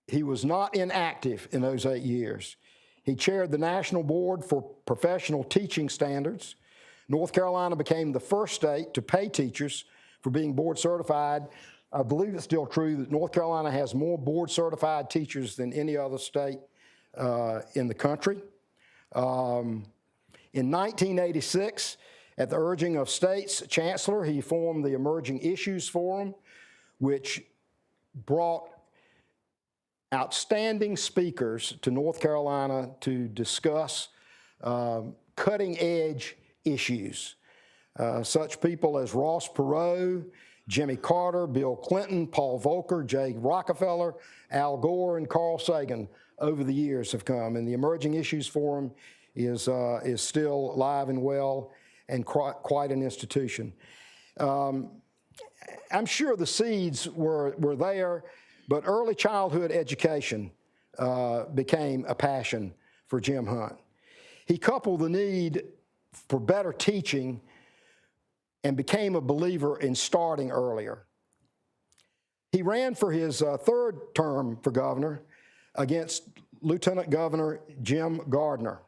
He was not inactive in those 8 years. He chaired the National Board for Professional Teaching Standards. North Carolina became the first state to pay teachers for being board certified. I believe it's still true that North Carolina has more board certified teachers than any other state in the country. In 1986, at the urging of state's chancellor, he formed the Emerging Issues Forum, which brought outstanding speakers to North Carolina to discuss cutting-edge issues. Such people as Ross Perot, Jimmy Carter, Bill Clinton, Paul Volcker, Jay Rockefeller, Al Gore, and Carl Sagan over the years have come. And the Emerging Issues Forum is still alive and well and quite an institution. I'm sure the seeds were there, but early childhood education became a passion for Jim Hunt. He coupled the need for better teaching and became a believer in starting earlier. He ran for his third term for governor against Lieutenant Governor Jim Gardner.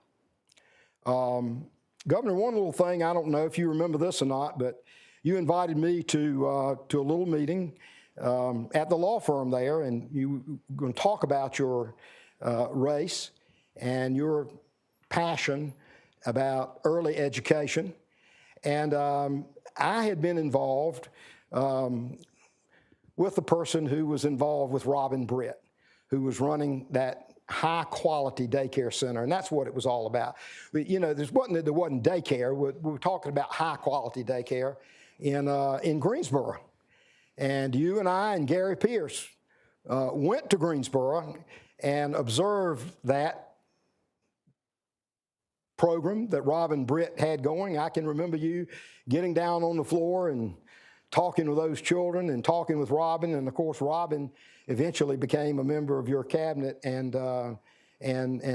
Governor, one little thing, I don't know if you remember this or not, but you invited me to a little meeting at the law firm there, and you were going to talk about your race and your passion about early education. And I had been involved with the person who was involved with Robin Britt, who was running that high-quality daycare center, and that's what it was all about. You know, there wasn't daycare. We were talking about high-quality daycare in Greensboro. And you and I and Gary Pierce went to Greensboro and observed that program that Robin Britt had going. I can remember you getting down on the floor and talking with those children and talking with Robin. And of course, Robin eventually became a member of your cabinet and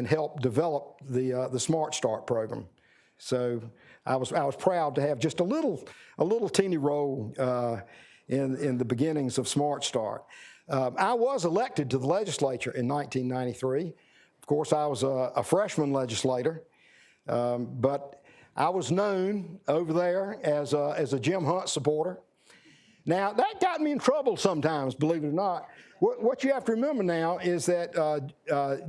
helped develop the Smart Start program. So I was proud to have just a little teeny role in the beginnings of Smart Start. I was elected to the legislature in 1993. Of course, I was a freshman legislator, but I was known over there as a Jim Hunt supporter. Now, that got me in trouble sometimes, believe it or not. What you have to remember now is that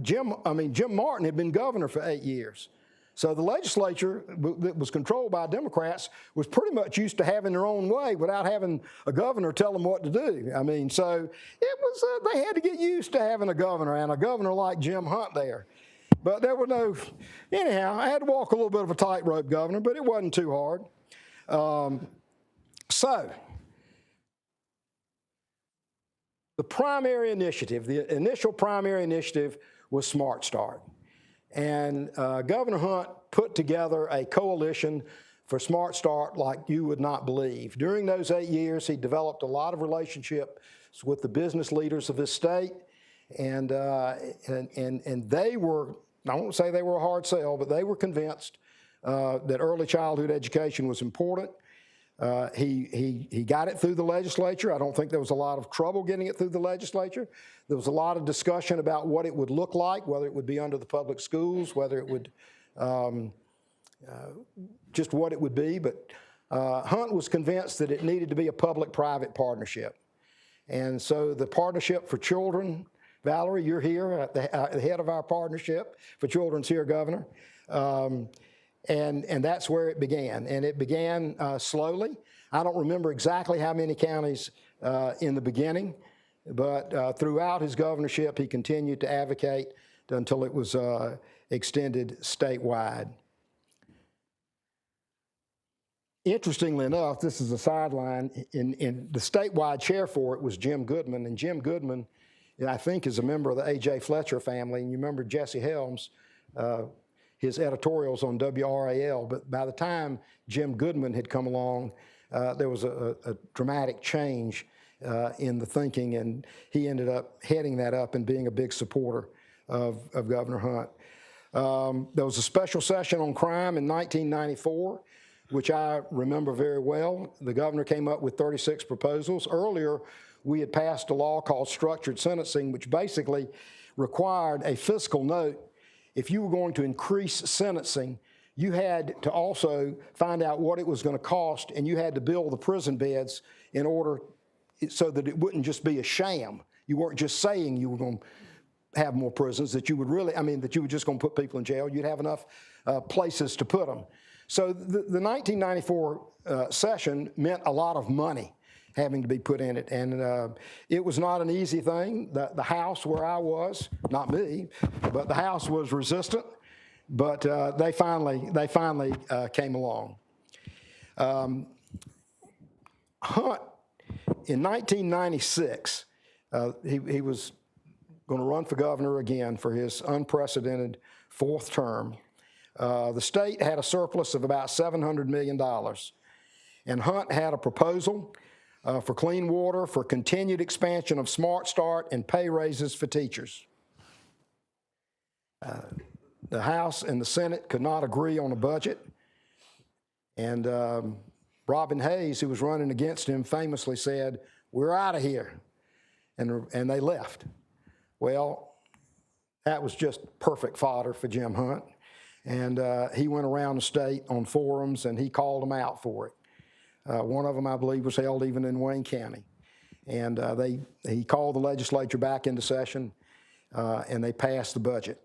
Jim Martin had been governor for 8 years. So the legislature that was controlled by Democrats was pretty much used to having their own way without having a governor tell them what to do. I mean, so it was, they had to get used to having a governor, and a governor like Jim Hunt there. But there were no, anyhow, I had to walk a little bit of a tightrope, Governor, but it wasn't too hard. So the primary initiative, the initial primary initiative was Smart Start. And Governor Hunt put together a coalition for Smart Start like you would not believe. During those 8 years, he developed a lot of relationships with the business leaders of his state, and they were, I won't say they were a hard sell, but they were convinced that early childhood education was important. He got it through the legislature. I don't think there was a lot of trouble getting it through the legislature. There was a lot of discussion about what it would look like, whether it would be under the public schools, whether it would, just what it would be. But Hunt was convinced that it needed to be a public-private partnership. And so the Partnership for Children, Valerie, you're here at the head of our Partnership for Children's here, Governor. And that's where it began. And it began slowly. I don't remember exactly how many counties in the beginning, but throughout his governorship, he continued to advocate until it was extended statewide. Interestingly enough, this is a sideline, in the statewide chair for it was Jim Goodman, and Jim Goodman, I think, is a member of the A.J. Fletcher family, and you remember Jesse Helms, his editorials on WRAL, but by the time Jim Goodman had come along, there was a dramatic change in the thinking, and he ended up heading that up and being a big supporter of Governor Hunt. There was a special session on crime in 1994, which I remember very well. The governor came up with 36 proposals. Earlier, we had passed a law called structured sentencing, which basically required a fiscal note. If you were going to increase sentencing, you had to also find out what it was going to cost, and you had to build the prison beds in order so that it wouldn't just be a sham. You weren't just saying you were going to have more prisons, that you would really, that you were just going to put people in jail. You'd have enough places to put them. So the 1994 session meant a lot of money having to be put in it, and it was not an easy thing. The House where I was, not me, but the House was resistant, but they finally came along. Hunt, in 1996, he was going to run for governor again for his unprecedented fourth term. The state had a surplus of about $700 million, and Hunt had a proposal for clean water, for continued expansion of Smart Start, and pay raises for teachers. The House and the Senate could not agree on a budget, and Robin Hayes, who was running against him, famously said, "We're out of here," and they left. Well, that was just perfect fodder for Jim Hunt, and he went around the state on forums and he called them out for it. One of them, I believe, was held even in Wayne County. And he called the legislature back into session, and they passed the budget.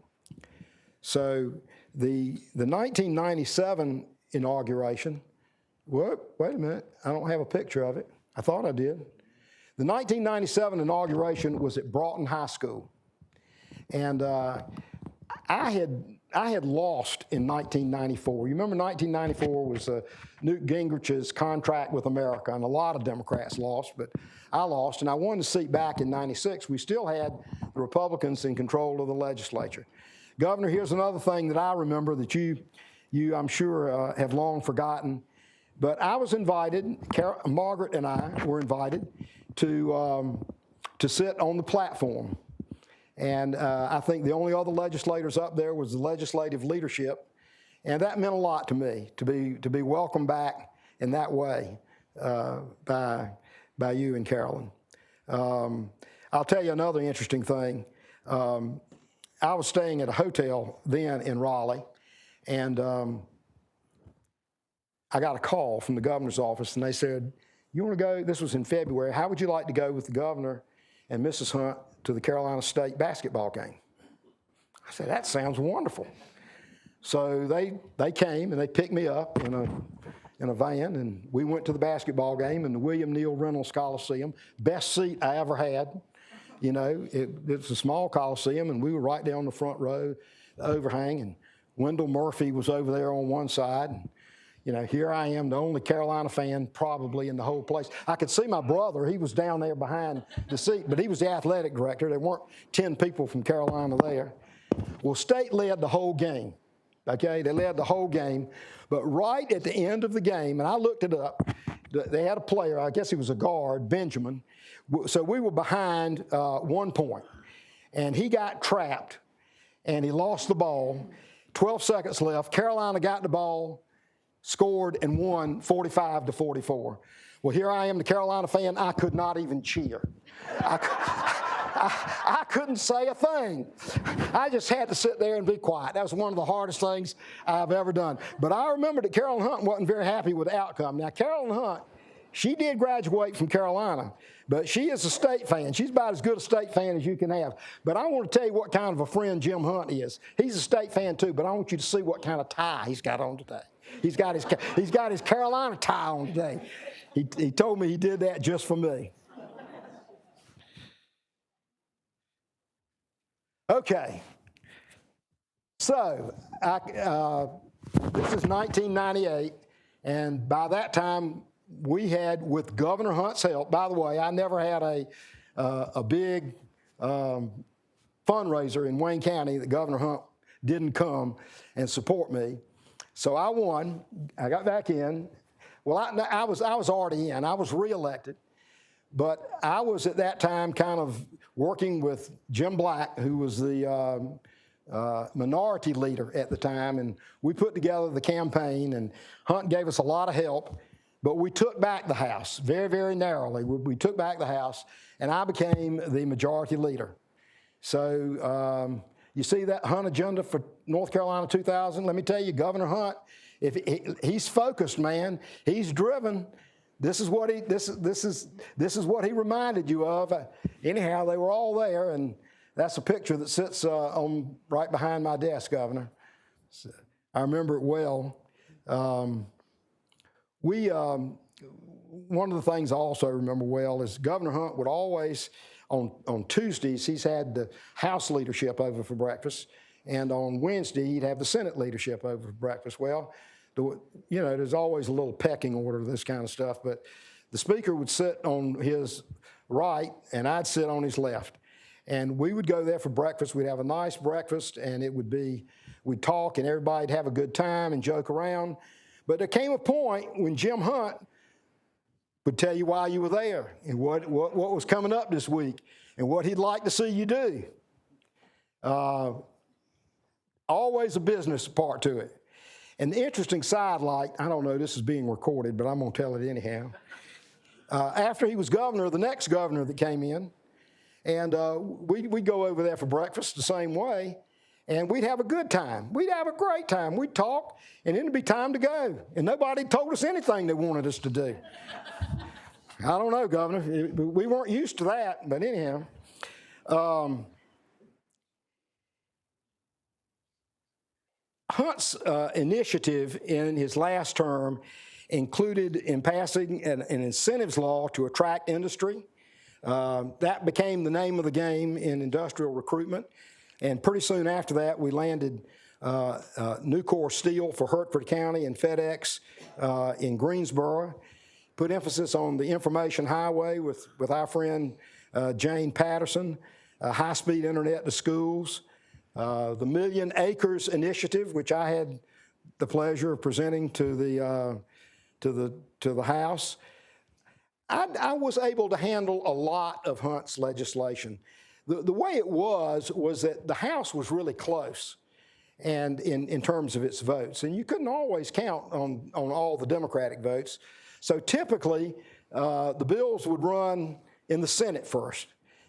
So the 1997 inauguration, wait a minute, I don't have a picture of it. I thought I did. The 1997 inauguration was at Broughton High School. And I had lost in 1994. You remember 1994 was Newt Gingrich's contract with America, and a lot of Democrats lost, but I lost, and I won the seat back in 96. We still had the Republicans in control of the legislature. Governor, here's another thing that I remember that you I'm sure, have long forgotten, but I was invited, Margaret and I were invited to sit on the platform. And I think the only other legislators up there was the legislative leadership. And that meant a lot to me, to be welcomed back in that way by you and Carolyn. I'll tell you another interesting thing. I was staying at a hotel then in Raleigh, and I got a call from the governor's office, and they said, "You want to go?" This was in February. "How would you like to go with the governor and Mrs. Hunt to the Carolina State basketball game?" I said, "That sounds wonderful." So they came and they picked me up in a van, and we went to the basketball game in the William Neal Reynolds Coliseum. Best seat I ever had. You know, it's a small coliseum, and we were right down the front row, the overhang, and Wendell Murphy was over there on one side. And, you know, here I am, the only Carolina fan probably in the whole place. I could see my brother. He was down there behind the seat, but he was the athletic director. There weren't 10 people from Carolina there. Well, State led the whole game. Okay, they led the whole game, but right at the end of the game, and I looked it up, they had a player, I guess he was a guard, Benjamin, so we were behind 1 point, and he got trapped, and he lost the ball, 12 seconds left, Carolina got the ball, scored, and won 45-44. Well, here I am, the Carolina fan, I could not even cheer. I couldn't say a thing. I just had to sit there and be quiet. That was one of the hardest things I've ever done. But I remember that Carolyn Hunt wasn't very happy with the outcome. Now, Carolyn Hunt, she did graduate from Carolina, but she is a State fan. She's about as good a State fan as you can have. But I want to tell you what kind of a friend Jim Hunt is. He's a State fan too, but I want you to see what kind of tie he's got on today. He's got his Carolina tie on today. He told me he did that just for me. Okay, so this is 1998, and by that time we had, with Governor Hunt's help, by the way, I never had a big fundraiser in Wayne County that Governor Hunt didn't come and support me. So I won, I got back in. Well, I was already in, I was reelected. But I was at that time kind of working with Jim Black, who was the minority leader at the time, and we put together the campaign, and Hunt gave us a lot of help, but we took back the House very, very narrowly. We took back the House, and I became the majority leader. So you see that Hunt agenda for North Carolina 2000? Let me tell you, Governor Hunt, he's focused, man. He's driven. This is what he what he reminded you of. Anyhow, they were all there, and that's a picture that sits on right behind my desk, Governor. So, I remember it well. One of the things I also remember well is Governor Hunt would always, on Tuesdays, he's had the House leadership over for breakfast, and on Wednesday, he'd have the Senate leadership over for breakfast. Well, you know, there's always a little pecking order, this kind of stuff, but the Speaker would sit on his right, and I'd sit on his left. And we would go there for breakfast. We'd have a nice breakfast, and it would be, we'd talk, and everybody'd have a good time and joke around. But there came a point when Jim Hunt would tell you why you were there and what was coming up this week and what he'd like to see you do. Always a business part to it. And the interesting sidelight, I don't know, this is being recorded, but I'm going to tell it anyhow. After he was governor, the next governor that came in, and we'd go over there for breakfast the same way, and we'd have a good time. We'd have a great time. We'd talk, and then it'd be time to go. And nobody told us anything they wanted us to do. I don't know, Governor. We weren't used to that, but anyhow. Hunt's initiative in his last term included in passing an incentives law to attract industry. That became the name of the game in industrial recruitment. And pretty soon after that, we landed Nucor Steel for Hertford County and FedEx in Greensboro. Put emphasis on the information highway with our friend Jane Patterson, high-speed internet to schools, the Million Acres Initiative, which I had the pleasure of presenting to the House. I was able to handle a lot of Hunt's legislation. The way it was that the House was really close. and in terms of its votes. And you couldn't always count on all the Democratic votes. So typically, the bills would run in the Senate first.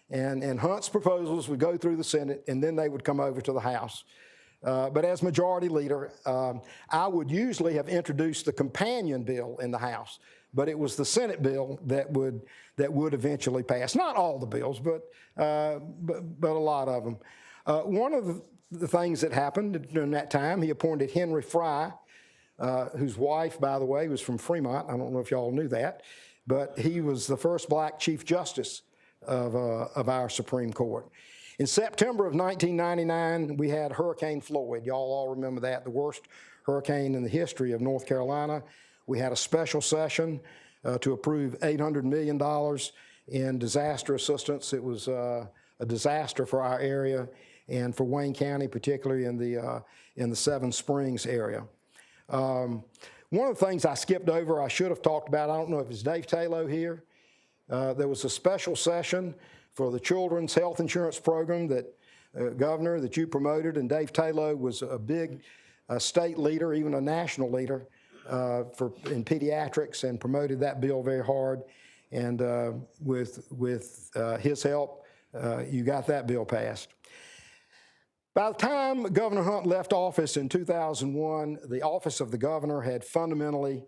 And Hunt's proposals would go through the Senate, and then they would come over to the House. But as majority leader, I would usually have introduced the companion bill in the House, but it was the Senate bill that would eventually pass. Not all the bills, but a lot of them. One of the things that happened during that time, he appointed Henry Fry, whose wife, by the way, was from Fremont. I don't know if y'all knew that, but he was the first black Chief Justice of our Supreme Court. In September of 1999, we had Hurricane Floyd. Y'all all remember that, the worst hurricane in the history of North Carolina. We had a special session to approve $800 million in disaster assistance. It was a disaster for our area and for Wayne County, particularly in the Seven Springs area. One of the things I skipped over, I should have talked about, I don't know if it's Dave Taylor here. There was a special session for the Children's Health Insurance Program that, Governor, that you promoted, and Dave Taylor was a big state leader, even a national leader in pediatrics, and promoted that bill very hard. And with his help, you got that bill passed. By the time Governor Hunt left office in 2001, the office of the governor had fundamentally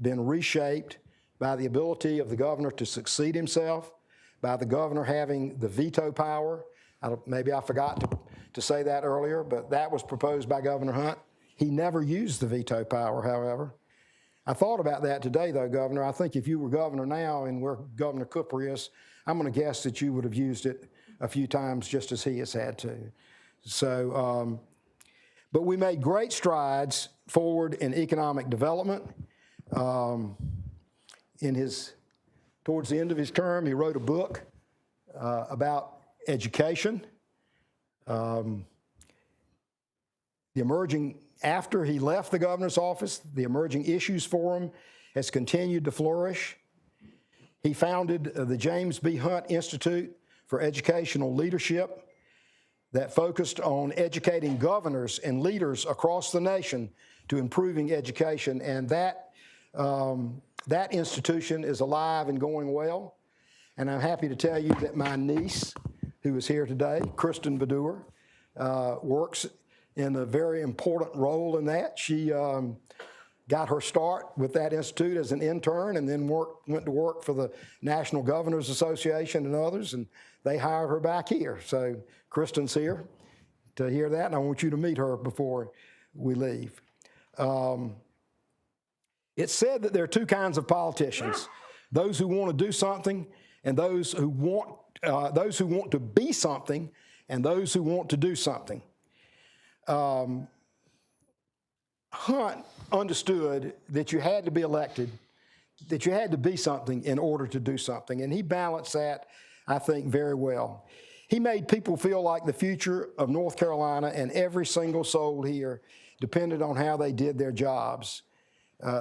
been reshaped by the ability of the governor to succeed himself, by the governor having the veto power. Maybe I forgot to say that earlier, but that was proposed by Governor Hunt. He never used the veto power, however. I thought about that today, though, Governor. I think if you were governor now and where Governor Cooper is, I'm going to guess that you would have used it a few times just as he has had to. So, but we made great strides forward in economic development. Towards the end of his term, he wrote a book about education. After he left the governor's office, the Emerging Issues Forum has continued to flourish. He founded the James B. Hunt Institute for Educational Leadership that focused on educating governors and leaders across the nation to improving education, and that institution is alive and going well. And I'm happy to tell you that my niece, who is here today, Kristen Baddour, works in a very important role in that. She got her start with that institute as an intern, and then went to work for the National Governors Association and others, and they hired her back here. So Kristen's here to hear that, and I want you to meet her before we leave. It's said that there are two kinds of politicians: those who want to do something, and those who want to be something, and those who want to do something. Hunt understood that you had to be elected, that you had to be something in order to do something, and he balanced that, I think, very well. He made people feel like the future of North Carolina and every single soul here depended on how they did their jobs.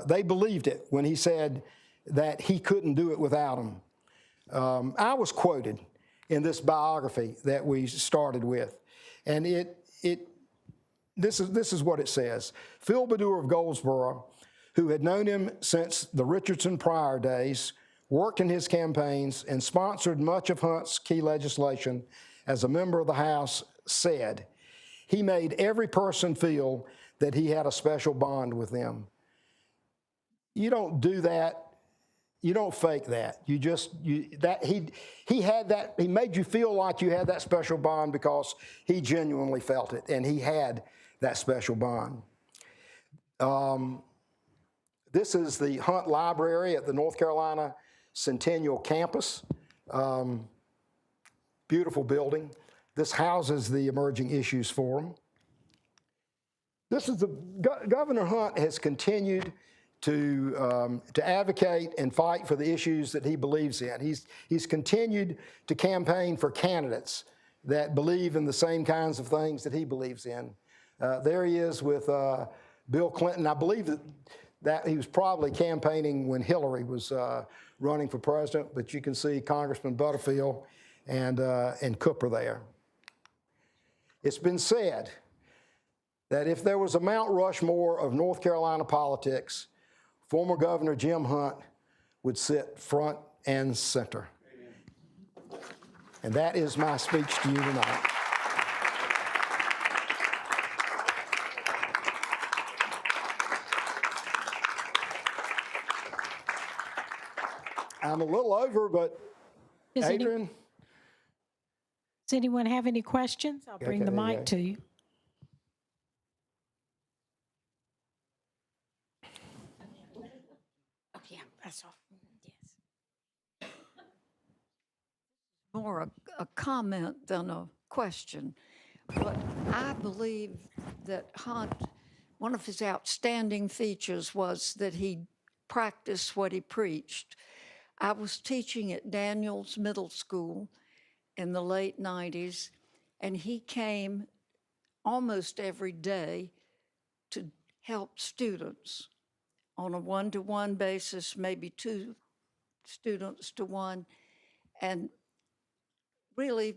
They believed it when he said that he couldn't do it without them. I was quoted in this biography that we started with, and this is what it says. Phil Baddour of Goldsboro, who had known him since the Richardson Pryor days, worked in his campaigns, and sponsored much of Hunt's key legislation as a member of the House, said, he made every person feel that he had a special bond with them. You don't do that. You don't fake that. He made you feel like you had that special bond because he genuinely felt it, and he had that special bond. This is the Hunt Library at the North Carolina Centennial Campus. Beautiful building. This houses the Emerging Issues Forum. Governor Hunt has continued to advocate and fight for the issues that he believes in. He's continued to campaign for candidates that believe in the same kinds of things that he believes in. There he is with Bill Clinton. I believe that he was probably campaigning when Hillary was running for president, but you can see Congressman Butterfield and Cooper there. It's been said that if there was a Mount Rushmore of North Carolina politics, former Governor Jim Hunt would sit front and center. And that is my speech to you tonight. I'm a little over, but Adrian? Does anyone have any questions? I'll bring the there you mic go. to you. Oh, yeah, that's all. Yes. More a comment than a question. But I believe that Hunt, one of his outstanding features was that he practiced what he preached. I was teaching at Daniels Middle School in the late 90s, and he came almost every day to help students on a one-to-one basis, maybe two students to one, and really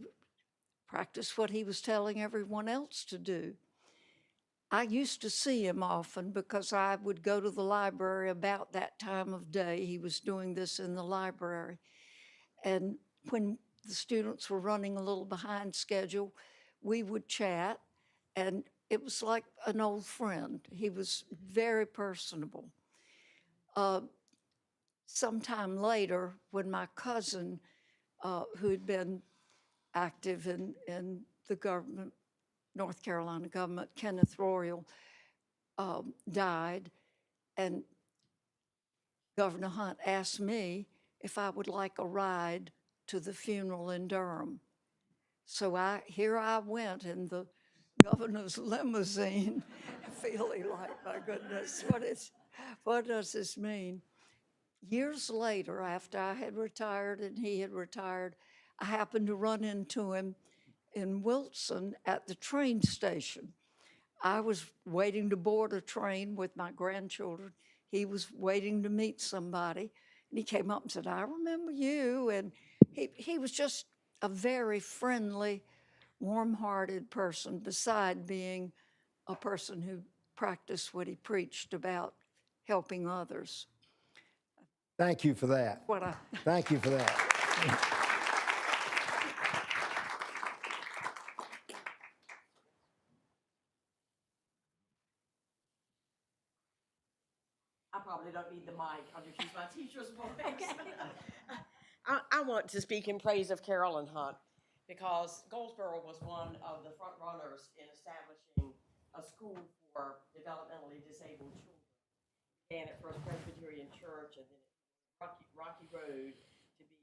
practice what he was telling everyone else to do. I used to see him often because I would go to the library about that time of day. He was doing this in the library. And when the students were running a little behind schedule, we would chat, and it was like an old friend. He was very personable. Sometime later, when my cousin, who had been active in the government, North Carolina government, Kenneth Royal, died, and Governor Hunt asked me if I would like a ride to the funeral in Durham. So here I went in the governor's limousine, feeling like, my goodness, what does this mean? Years later, after I had retired and he had retired, I happened to run into him in Wilson at the train station. I was waiting to board a train with my grandchildren. He was waiting to meet somebody, and he came up and said, "I remember you." And he was just a very friendly, warm-hearted person, beside being a person who practiced what he preached about helping others. Thank you for that. Thank you for that. I probably don't need the mic. I'll just use my teacher's voice. I want to speak in praise of Carolyn Hunt, because Goldsboro was one of the front runners in establishing a school for developmentally disabled children. And at First Presbyterian Church, and then Rocky Road to be.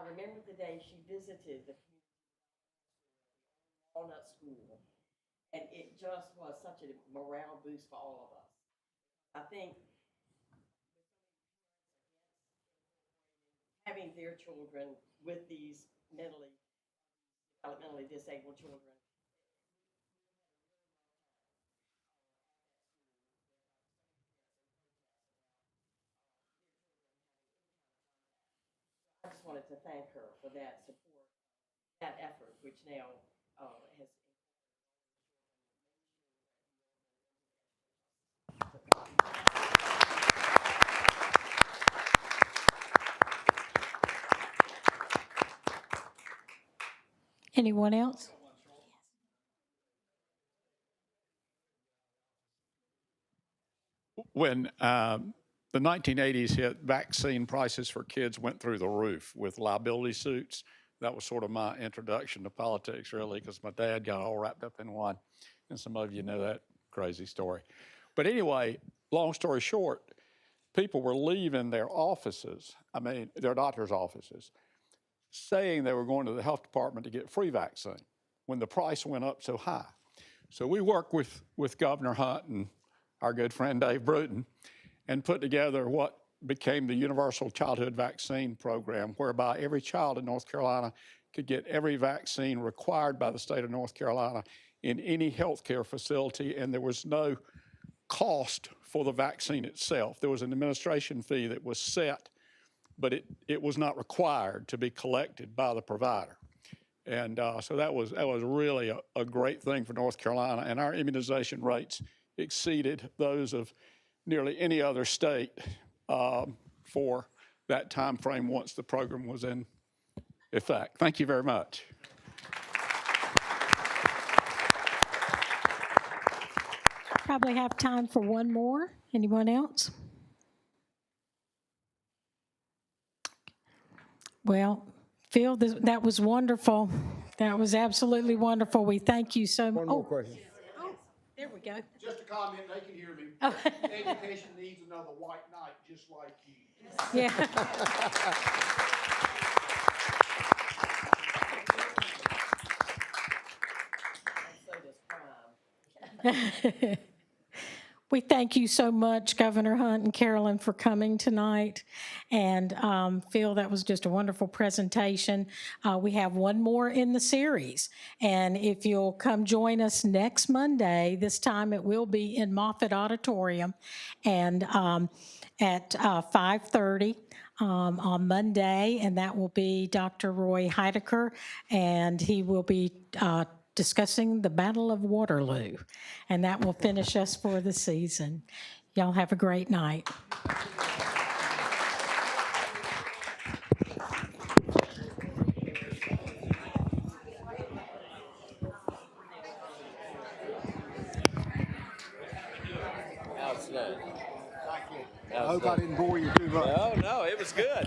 I remember the day she visited the Walnut School, and it just was such a morale boost for all of us. I think having their children with these developmentally disabled children. I just wanted to thank her for that support, that effort, which now has. Anyone else? When the 1980s hit, vaccine prices for kids went through the roof with liability suits. That was sort of my introduction to politics, really, because my dad got all wrapped up in one. And some of you know that crazy story. But anyway, long story short, people were leaving their offices, their doctor's offices, saying they were going to the health department to get free vaccine when the price went up so high. So we worked with Governor Hunt and our good friend Dave Bruton, and put together what became the Universal Childhood Vaccine Program, whereby every child in North Carolina could get every vaccine required by the state of North Carolina in any healthcare facility, and there was no cost for the vaccine itself. There was an administration fee that was set, but it was not required to be collected by the provider. And so that was really a great thing for North Carolina. And our immunization rates exceeded those of nearly any other state for that time frame once the program was in effect. Thank you very much. Probably have time for one more. Anyone else? Well, Phil, that was wonderful. That was absolutely wonderful. We thank you so much. One more question. Oh, there we go. Just a comment, they can hear me. Oh. Education needs another white knight just like you. Yeah. So does crime. We thank you so much, Governor Hunt and Carolyn, for coming tonight. And Phil, that was just a wonderful presentation. We have one more in the series. And if you'll come join us next Monday, this time it will be in Moffett Auditorium and at 5:30 on Monday. And that will be Dr. Roy Heidecker, and he will be discussing the Battle of Waterloo, and that will finish us for the season. Y'all have a great night. Outstanding. I hope I didn't bore you too much. No, it was good.